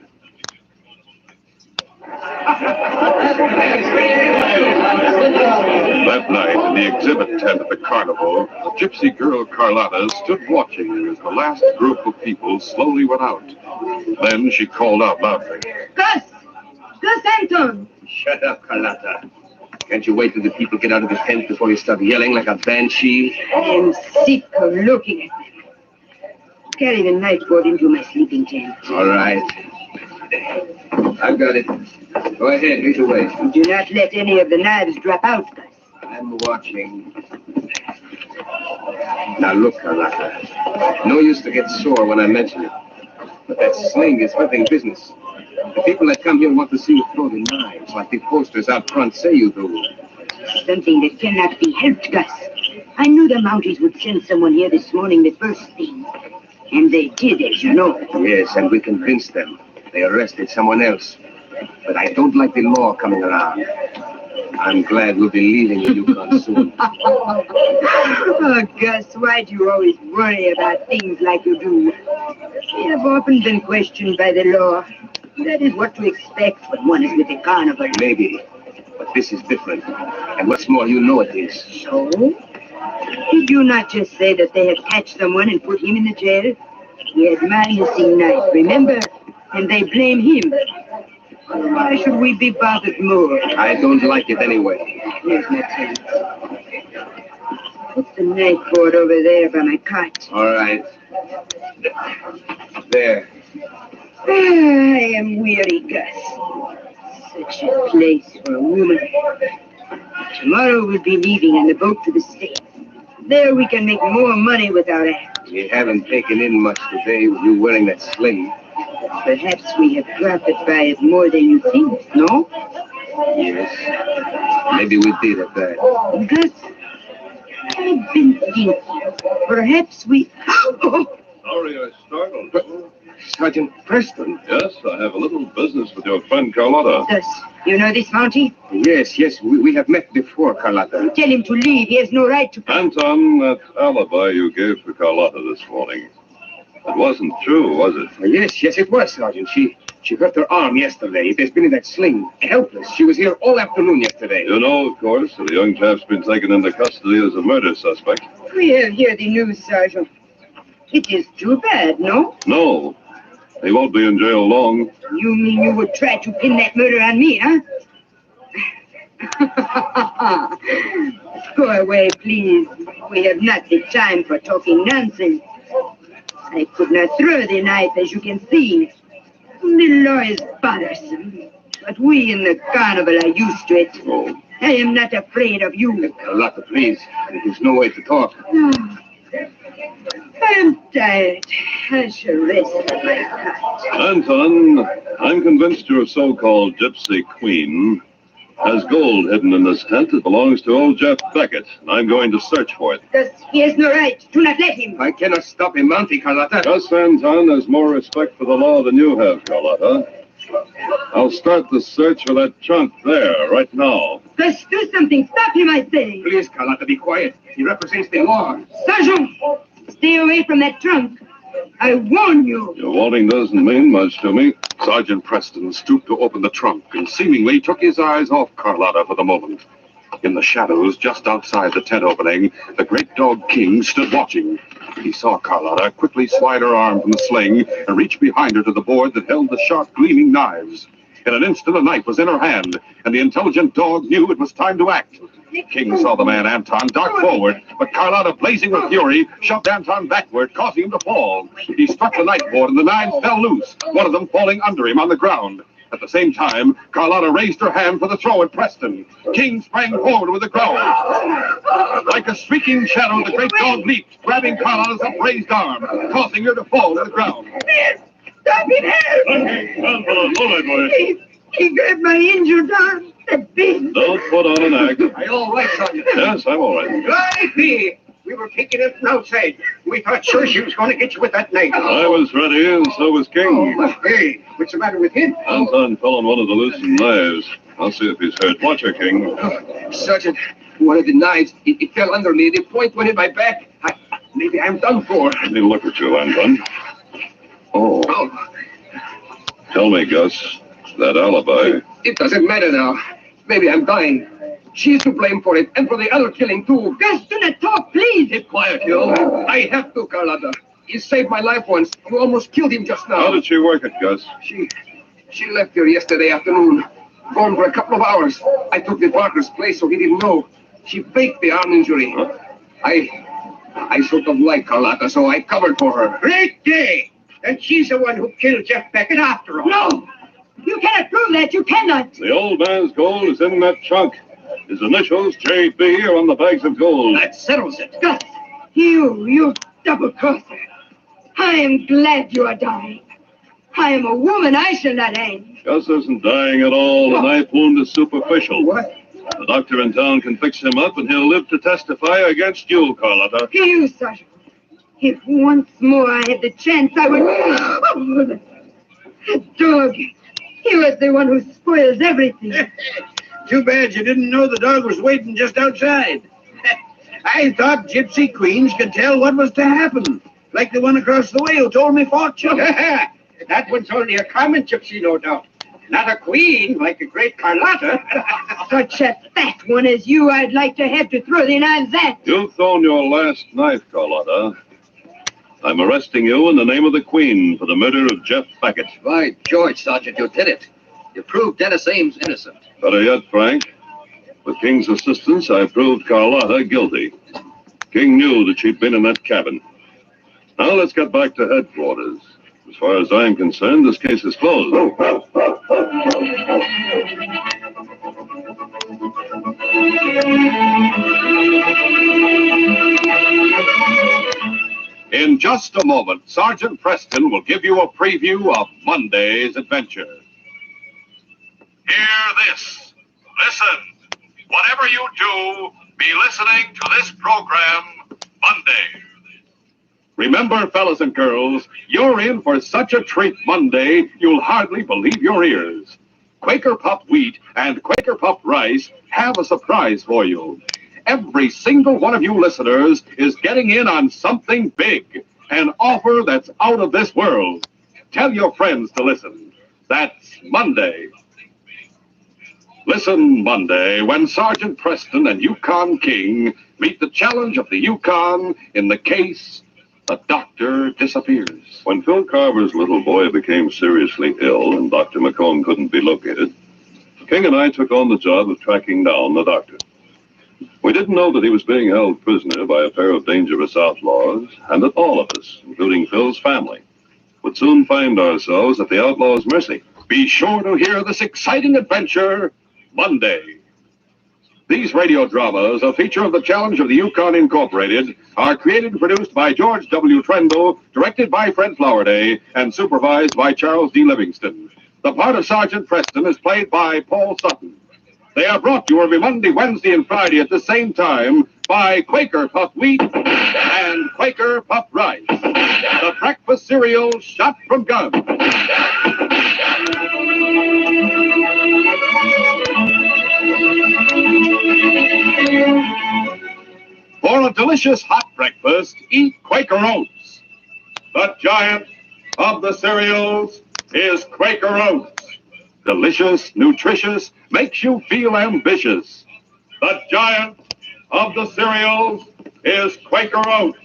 That night, in the exhibit tent at the carnival, the gypsy girl Carlotta stood watching as the last group of people slowly went out. Then she called out loudly. Gus! Gus Anton! Shut up, Carlotta. Can't you wait till the people get out of the tent before you start yelling like a banshee? I am sick of looking at them. Carry the knife board into my sleeping tent. All right. I've got it. Go ahead, lead the way. Do not let any of the knives drop out, Gus. I'm watching. Now look, Carlotta. No use to get sore when I mention it. But that sling is nothing business. The people that come here want to see you throw the knives, like the posters out front say you do. Something that cannot be helped, Gus. I knew the Mounties would send someone here this morning the first thing. And they did, as you know. Yes, and we convinced them. They arrested someone else. But I don't like the law coming around. I'm glad we'll be leaving the Yukon soon. Oh, Gus, why do you always worry about things like you do? You have often been questioned by the law. That is what to expect when one is with the carnival. Maybe. But this is different. And what's more, you know it is. So? Did you not just say that they have catched someone and put him in the jail? He had my missing knife, remember? And they blame him. Why should we be bothered more? I don't like it anyway. Here's my tent. Put the knife board over there by my cot. All right. There. I am weary, Gus. Such a place for a woman. Tomorrow we'll be leaving on the boat to the States. There we can make more money with our act. We haven't taken in much today with you wearing that sling. Perhaps we have profited by it more than you think, no? Yes. Maybe we did at that. Gus, I've been thinking. Perhaps we... Oh! Sorry I startled. Sergeant Preston. Yes, I have a little business with your friend Carlotta. Gus, you know this Mountie? Yes, we have met before, Carlotta. Tell him to leave. He has no right to... Anton, that alibi you gave for Carlotta this morning. It wasn't true, was it? Yes, it was, Sergeant. She hurt her arm yesterday. It has been in that sling. Helpless. She was here all afternoon yesterday. You know, of course, that the young chap's been taken into custody as a murder suspect. We have heard the news, Sergeant. It is too bad, no? No. He won't be in jail long. You mean you would try to pin that murder on me, huh? Go away, please. We have not the time for talking nonsense. I could not throw the knife, as you can see. The law is bothersome, but we in the carnival are used to it. Oh. I am not afraid of you. Carlotta, please. There's no way to talk. I am tired. I shall rest at my cot. Anton, I'm convinced your so-called gypsy queen has gold hidden in this tent that belongs to old Jeff Beckett, and I'm going to search for it. Gus, he has no right. Do not let him. I cannot stop him, Monty, Carlotta. Gus Anton has more respect for the law than you have, Carlotta. I'll start the search for that trunk there, right now. Gus, do something. Stop him, I say. Please, Carlotta, be quiet. He represents the law. Sergeant, stay away from that trunk. I warn you. Your warning doesn't mean much to me. Sergeant Preston stooped to open the trunk and seemingly took his eyes off Carlotta for the moment. In the shadows just outside the tent opening, the great dog King stood watching. He saw Carlotta quickly slide her arm from the sling and reach behind her to the board that held the sharp gleaming knives. In an instant, a knife was in her hand, and the intelligent dog knew it was time to act. King saw the man Anton dart forward, but Carlotta, blazing with fury, shoved Anton backward, causing him to fall. He struck the knife board, and the knives fell loose, one of them falling under him on the ground. At the same time, Carlotta raised her hand for the throw at Preston. King sprang forward with a growl. Like a streaking shadow, the great dog leaped, grabbing Carlotta's upraised arm, causing her to fall to the ground. Stop him, help! Hold it, boy. He grabbed my injured arm. That beast. Don't put on an act. Are you all right, Sergeant? Yes, I'm all right. Right, be. We were taking it from outside. We thought sure she was going to get you with that knife. I was ready, and so was King. Oh, hey, what's the matter with him? Anton fell on one of the loosened knives. I'll see if he's hurt. Watch her, King. Sergeant, one of the knives, it fell under me. The point went in my back. Maybe I'm done for. Let me look at you, Anton. Oh. Tell me, Gus, that alibi. It doesn't matter now. Maybe I'm dying. She's to blame for it, and for the other killing, too. Gus, do not talk, please. Keep quiet, you. I have to, Carlotta. You saved my life once. You almost killed him just now. How did she work it, Gus? She left here yesterday afternoon. Gone for a couple of hours. I took the Parker's place so he didn't know. She faked the arm injury. Huh? I sort of like Carlotta, so I covered for her. Great day! And she's the one who killed Jeff Beckett after all. No! You cannot prove that. You cannot. The old man's gold is in that trunk. His initials, J.B., are on the bags of gold. That settles it. Gus, you double-crosser. I am glad you are dying. I am a woman. I shall not hang. Gus isn't dying at all. The knife wound is superficial. What? The doctor in town can fix him up, and he'll live to testify against you, Carlotta. You, Sergeant. If once more I had the chance, I would... That dog. He was the one who spoils everything. Too bad you didn't know the dog was waiting just outside. I thought gypsy queens could tell what was to happen. Like the one across the way who told me fortune. That one's only a common gypsy, no doubt. Not a queen like the great Carlotta. Such a fat one as you, I'd like to have to throw the knives at. You've thrown your last knife, Carlotta. I'm arresting you in the name of the Queen for the murder of Jeff Beckett. By George, Sergeant, you did it. You proved Dennis Ames innocent. Better yet, Frank, with King's assistance, I proved Carlotta guilty. King knew that she'd been in that cabin. Now let's get back to headquarters. As far as I'm concerned, this case is closed. In just a moment, Sergeant Preston will give you a preview of Monday's adventure. Hear this. Listen. Whatever you do, be listening to this program Monday. Remember, fellas and girls, you're in for such a treat Monday, you'll hardly believe your ears. Quaker Puffed Wheat and Quaker Puffed Rice have a surprise for you. Every single one of you listeners is getting in on something big, an offer that's out of this world. Tell your friends to listen. That's Monday. Listen Monday when Sergeant Preston and Yukon King meet the challenge of the Yukon in the case The Doctor Disappears. When Phil Carver's little boy became seriously ill and Dr. McComb couldn't be located, King and I took on the job of tracking down the doctor. We didn't know that he was being held prisoner by a pair of dangerous outlaws, and that all of us, including Phil's family, would soon find ourselves at the outlaws' mercy. Be sure to hear this exciting adventure Monday. These radio dramas, a feature of the Challenge of the Yukon Incorporated, are created and produced by George W. Trendle, directed by Fred Flowerday, and supervised by Charles D. Livingston. The part of Sergeant Preston is played by Paul Sutton. They are brought to you every Monday, Wednesday, and Friday at the same time by Quaker Puffed Wheat and Quaker Puffed Rice, the breakfast cereal shot from guns. For a delicious hot breakfast, eat Quaker Oats. The giant of the cereals is Quaker Oats. Delicious, nutritious, makes you feel ambitious. The giant of the cereals is Quaker Oats.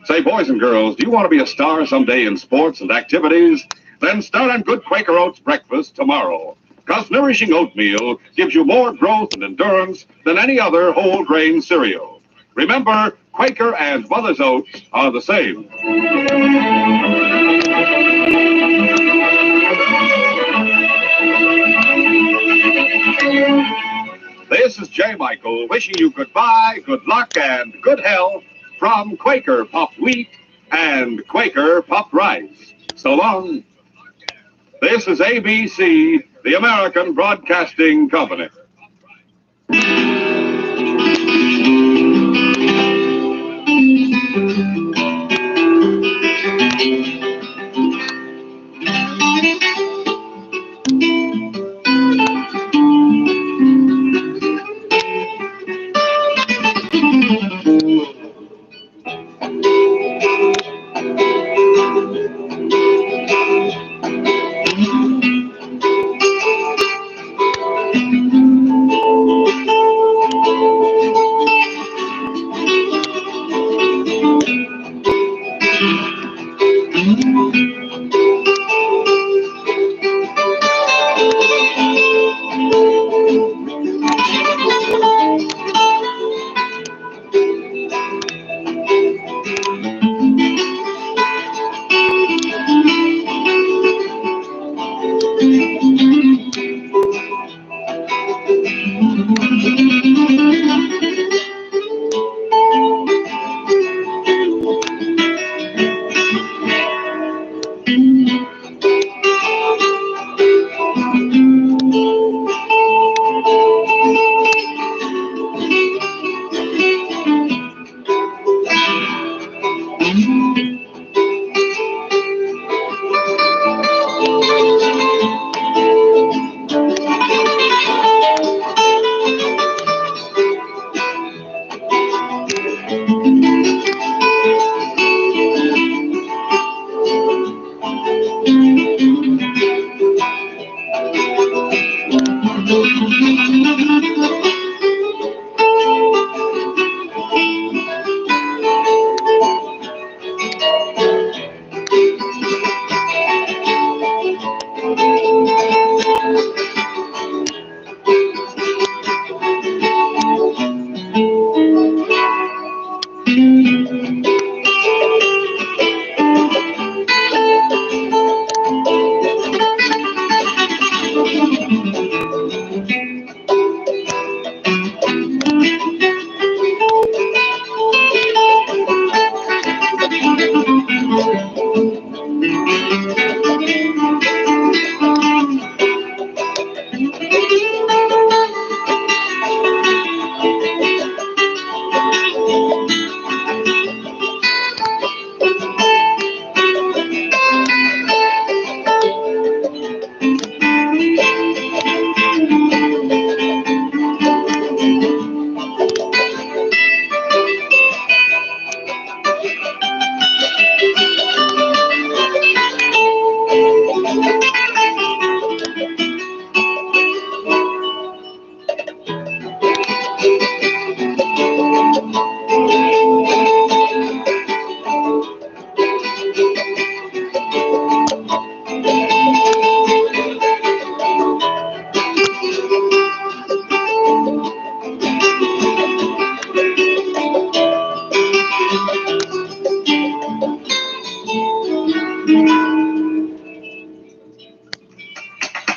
Say, boys and girls, do you want to be a star someday in sports and activities? Then start on good Quaker Oats breakfast tomorrow. Because nourishing oatmeal gives you more growth and endurance than any other whole grain cereal. Remember, Quaker and Mother's Oats are the same. This is J. Michael wishing you goodbye, good luck, and good health from Quaker Puffed Wheat and Quaker Puffed Rice. So long. This is ABC, the American Broadcasting Company.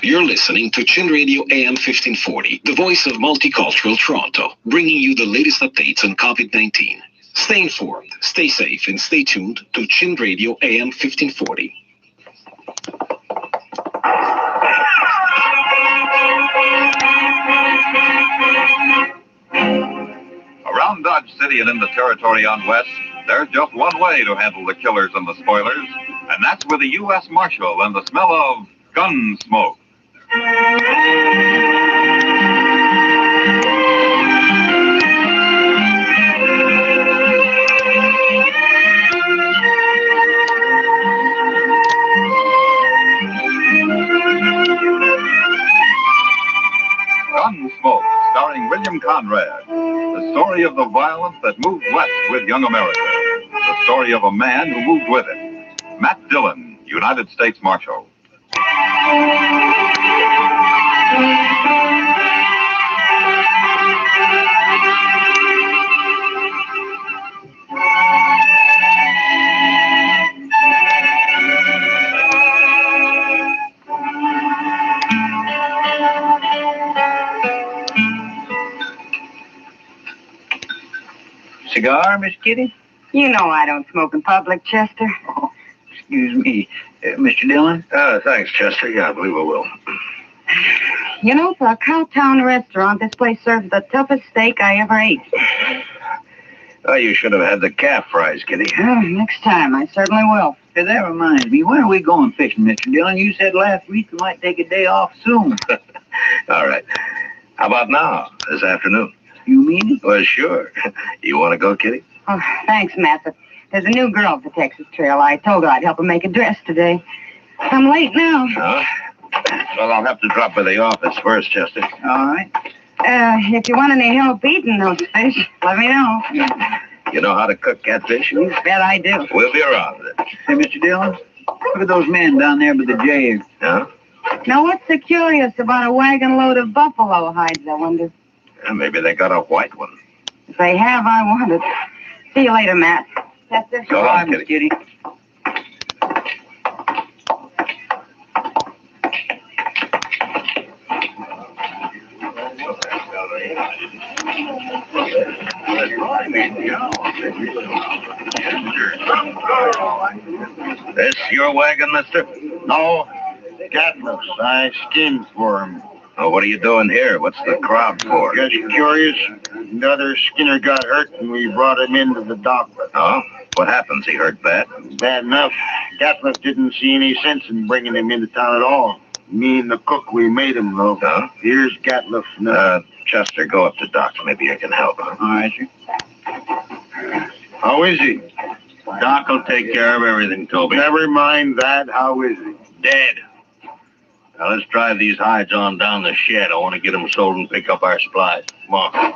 You're listening to Chin Radio AM 1540, the voice of multicultural Toronto, bringing you the latest updates on COVID-19. Stay informed, stay safe, and stay tuned to Chin Radio AM 1540. Beyond Dodge City and in the territory on West, there's just one way to handle the killers and the spoilers, and that's with a U.S. Marshal and the smell of gun smoke. Gunsmoke, starring William Conrad. The story of the violence that moved west with young America. The story of a man who moved with it. Matt Dillon, United States Marshal. Cigar, Miss Kitty? You know I don't smoke in public, Chester. Oh, excuse me. Mr. Dillon? Thanks, Chester. Yeah, I believe I will. You know, for a Cowtown restaurant, this place serves the toughest steak I ever ate. Oh, you should have had the calf fries, Kitty. Next time, I certainly will. Hey, that reminds me, when are we going fishing, Mr. Dillon? You said last week we might take a day off soon. All right. How about now, this afternoon? You mean it? Well, sure. You want to go, Kitty? Oh, thanks, Matt, but there's a new girl at the Texas Trail. I told her I'd help her make a dress today. I'm late now. Huh? Well, I'll have to drop by the office first, Chester. All right. If you want any help eating those fish, let me know. You know how to cook catfish? You bet I do. We'll be around then. Hey, Mr. Dillon, look at those men down there by the jail. Huh? Now, what's so curious about a wagon load of buffalo hides, I wonder? Maybe they got a white one. If they have, I want it. See you later, Matt. Chester. Go on, Miss Kitty. This your wagon, mister? No, Gatliff's. I skinned for him. Oh, what are you doing here? What's the crowd for? Just curious. Another Skinner got hurt, and we brought him into the dock. Oh? What happens? He hurt bad? Bad enough. Gatliff didn't see any sense in bringing him into town at all. Me and the cook, we made him, though. Huh? Here's Gatliff now. Chester, go up to Doc. Maybe I can help. Huh? All right, sir. How is he? Doc will take care of everything, Toby. Never mind that. How is he? Dead. Now, let's drive these hides on down the shed. I want to get them sold and pick up our supplies. Come on.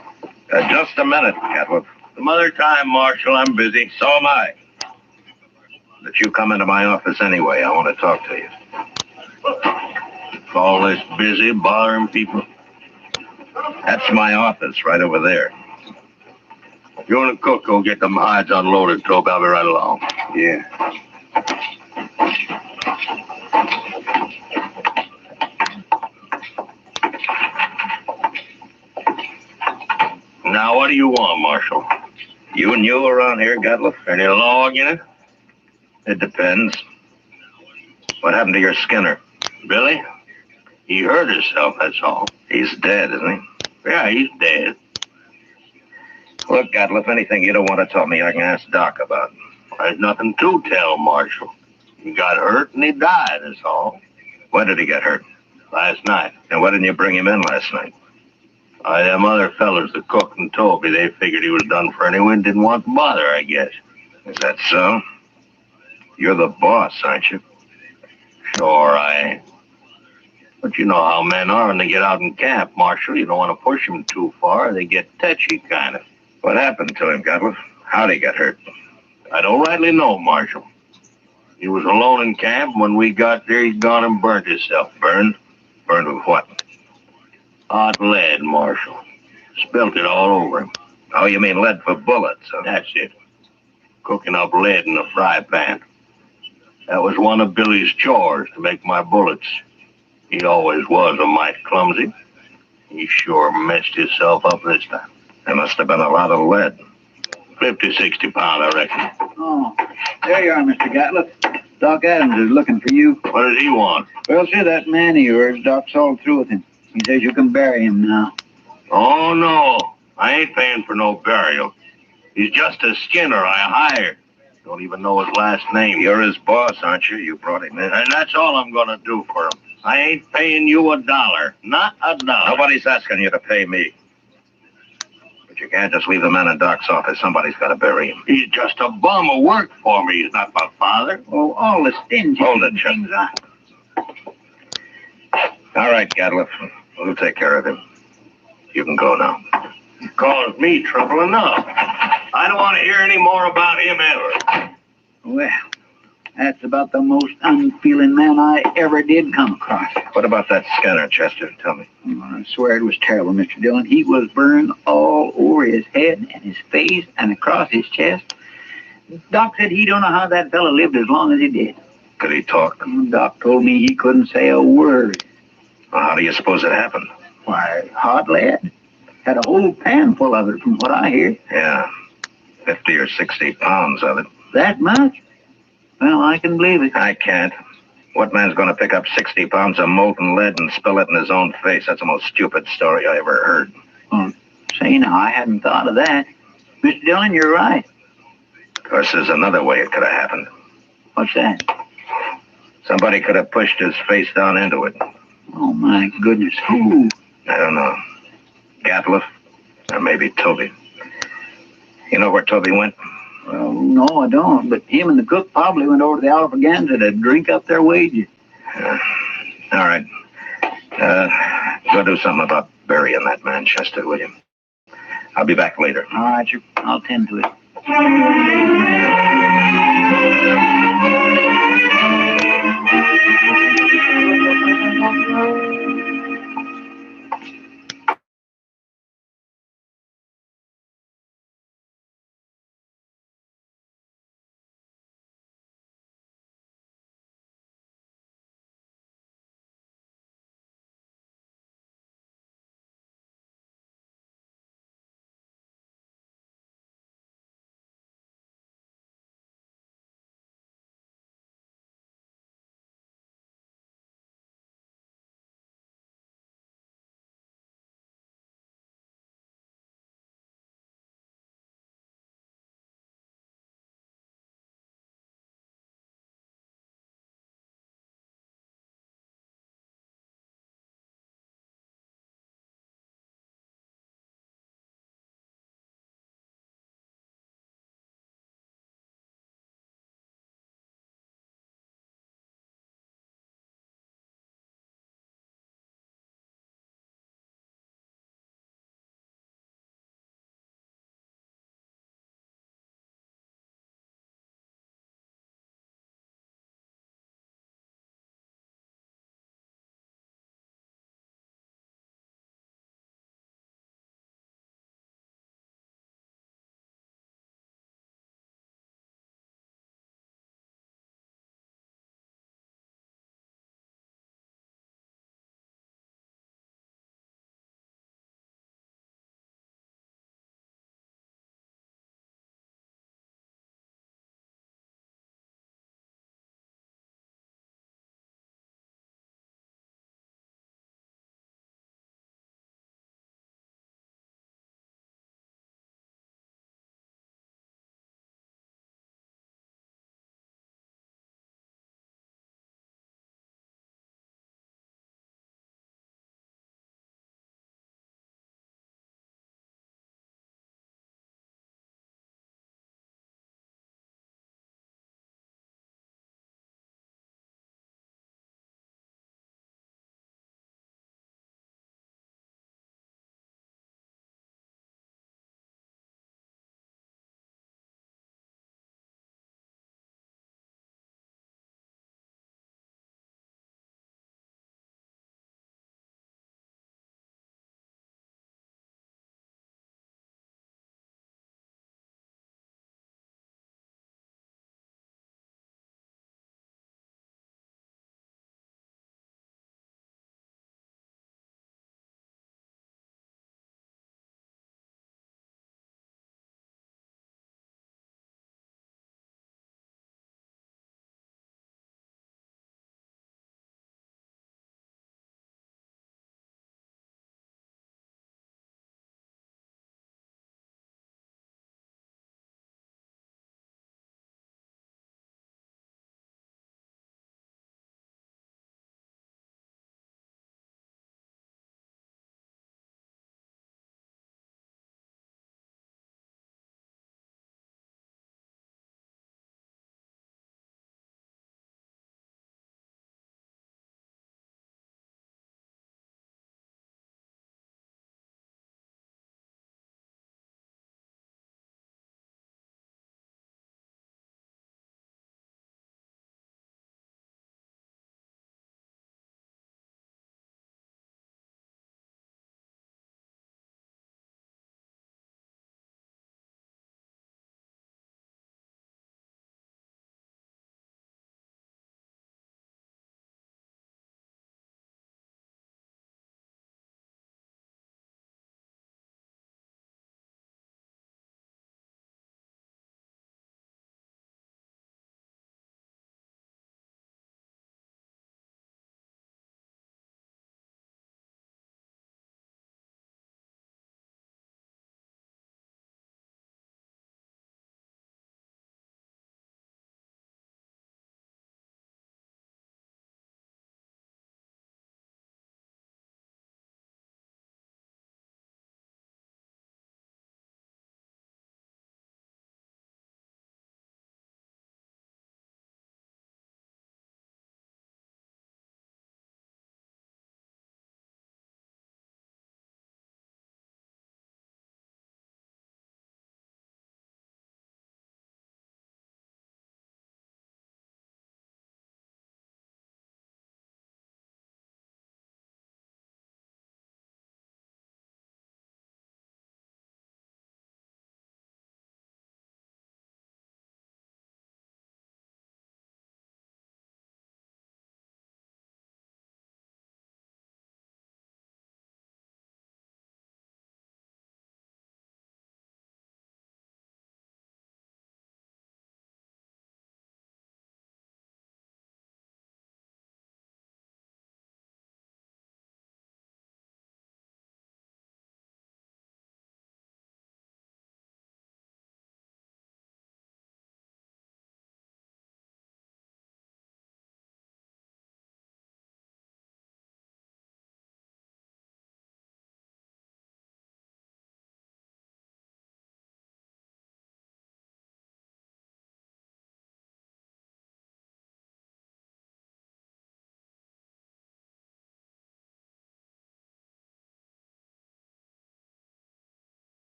Just a minute, Gatliff. Some other time, Marshal. I'm busy. So am I. But you come into my office anyway. I want to talk to you. All this busy, bothering people. That's my office right over there. You and the cook go get them hides unloaded, Toby. I'll be right along. Yeah. Now, what do you want, Marshal? You and you around here, Gatliff? Any log in it? It depends. What happened to your Skinner? Billy? He hurt himself, that's all. He's dead, isn't he? Yeah, he's dead. Look, Gatliff, anything you don't want to tell me, I can ask Doc about. There's nothing to tell, Marshal. He got hurt and he died, that's all. When did he get hurt? Last night. And why didn't you bring him in last night? Them other fellas, the cook and Toby, they figured he was done for anyway and didn't want to bother, I guess. Is that so? You're the boss, aren't you? Sure, I ain't. But you know how men are when they get out in camp, Marshal. You don't want to push them too far. They get touchy, kind of. What happened to him, Gatliff? How'd he get hurt? I don't rightly know, Marshal. He was alone in camp. When we got there, he'd gone and burnt himself. Burned? Burned with what? Hot lead, Marshal. Spilt it all over him. Oh, you mean lead for bullets? Huh? That's it. Cooking up lead in a fry pan. That was one of Billy's chores, to make my bullets. He always was a mite clumsy. He sure messed himself up this time. There must have been a lot of lead. 50, 60 pound, I reckon. Oh, there you are, Mr. Gatliff. Doc Adams is looking for you. What does he want? Well, see that man of yours. Doc's all through with him. He says you can bury him now. Oh, no. I ain't paying for no burial. He's just a skinner I hired. Don't even know his last name. You're his boss, aren't you? You brought him in. And that's all I'm gonna do for him. I ain't paying you $1. Not $1. Nobody's asking you to pay me. But you can't just leave the man in Doc's office. Somebody's got to bury him. He's just a bum who worked for me. He's not my father. Oh, all the stingy Hold it, Chuck. things I... All right, Gatliff. We'll take care of him. You can go now. He caused me trouble enough. I don't want to hear any more about him ever. Well, that's about the most unfeeling man I ever did come across. What about that scanner, Chester? Tell me. Oh, I swear it was terrible, Mr. Dillon. He was burned all over his head and his face and across his chest. Doc said he don't know how that fellow lived as long as he did. Could he talk? Doc told me he couldn't say a word. Well, how do you suppose it happened? Why, hot lead. Had a whole pan full of it, from what I hear. Yeah, 50 or 60 pounds of it. That much? Well, I can believe it. I can't. What man's going to pick up 60 pounds of molten lead and spill it in his own face? That's the most stupid story I ever heard. Well, say now, I hadn't thought of that. Mr. Dillon, you're right. Of course, there's another way it could have happened. What's that? Somebody could have pushed his face down into it. Oh, my goodness. Who? I don't know. Gatliff, or maybe Toby. You know where Toby went? Well, no, I don't. But him and the cook probably went over to the Alphaganza to drink up their wages. All right. Go do something about burying that man, Chester, will you? I'll be back later. All right, I'll tend to it.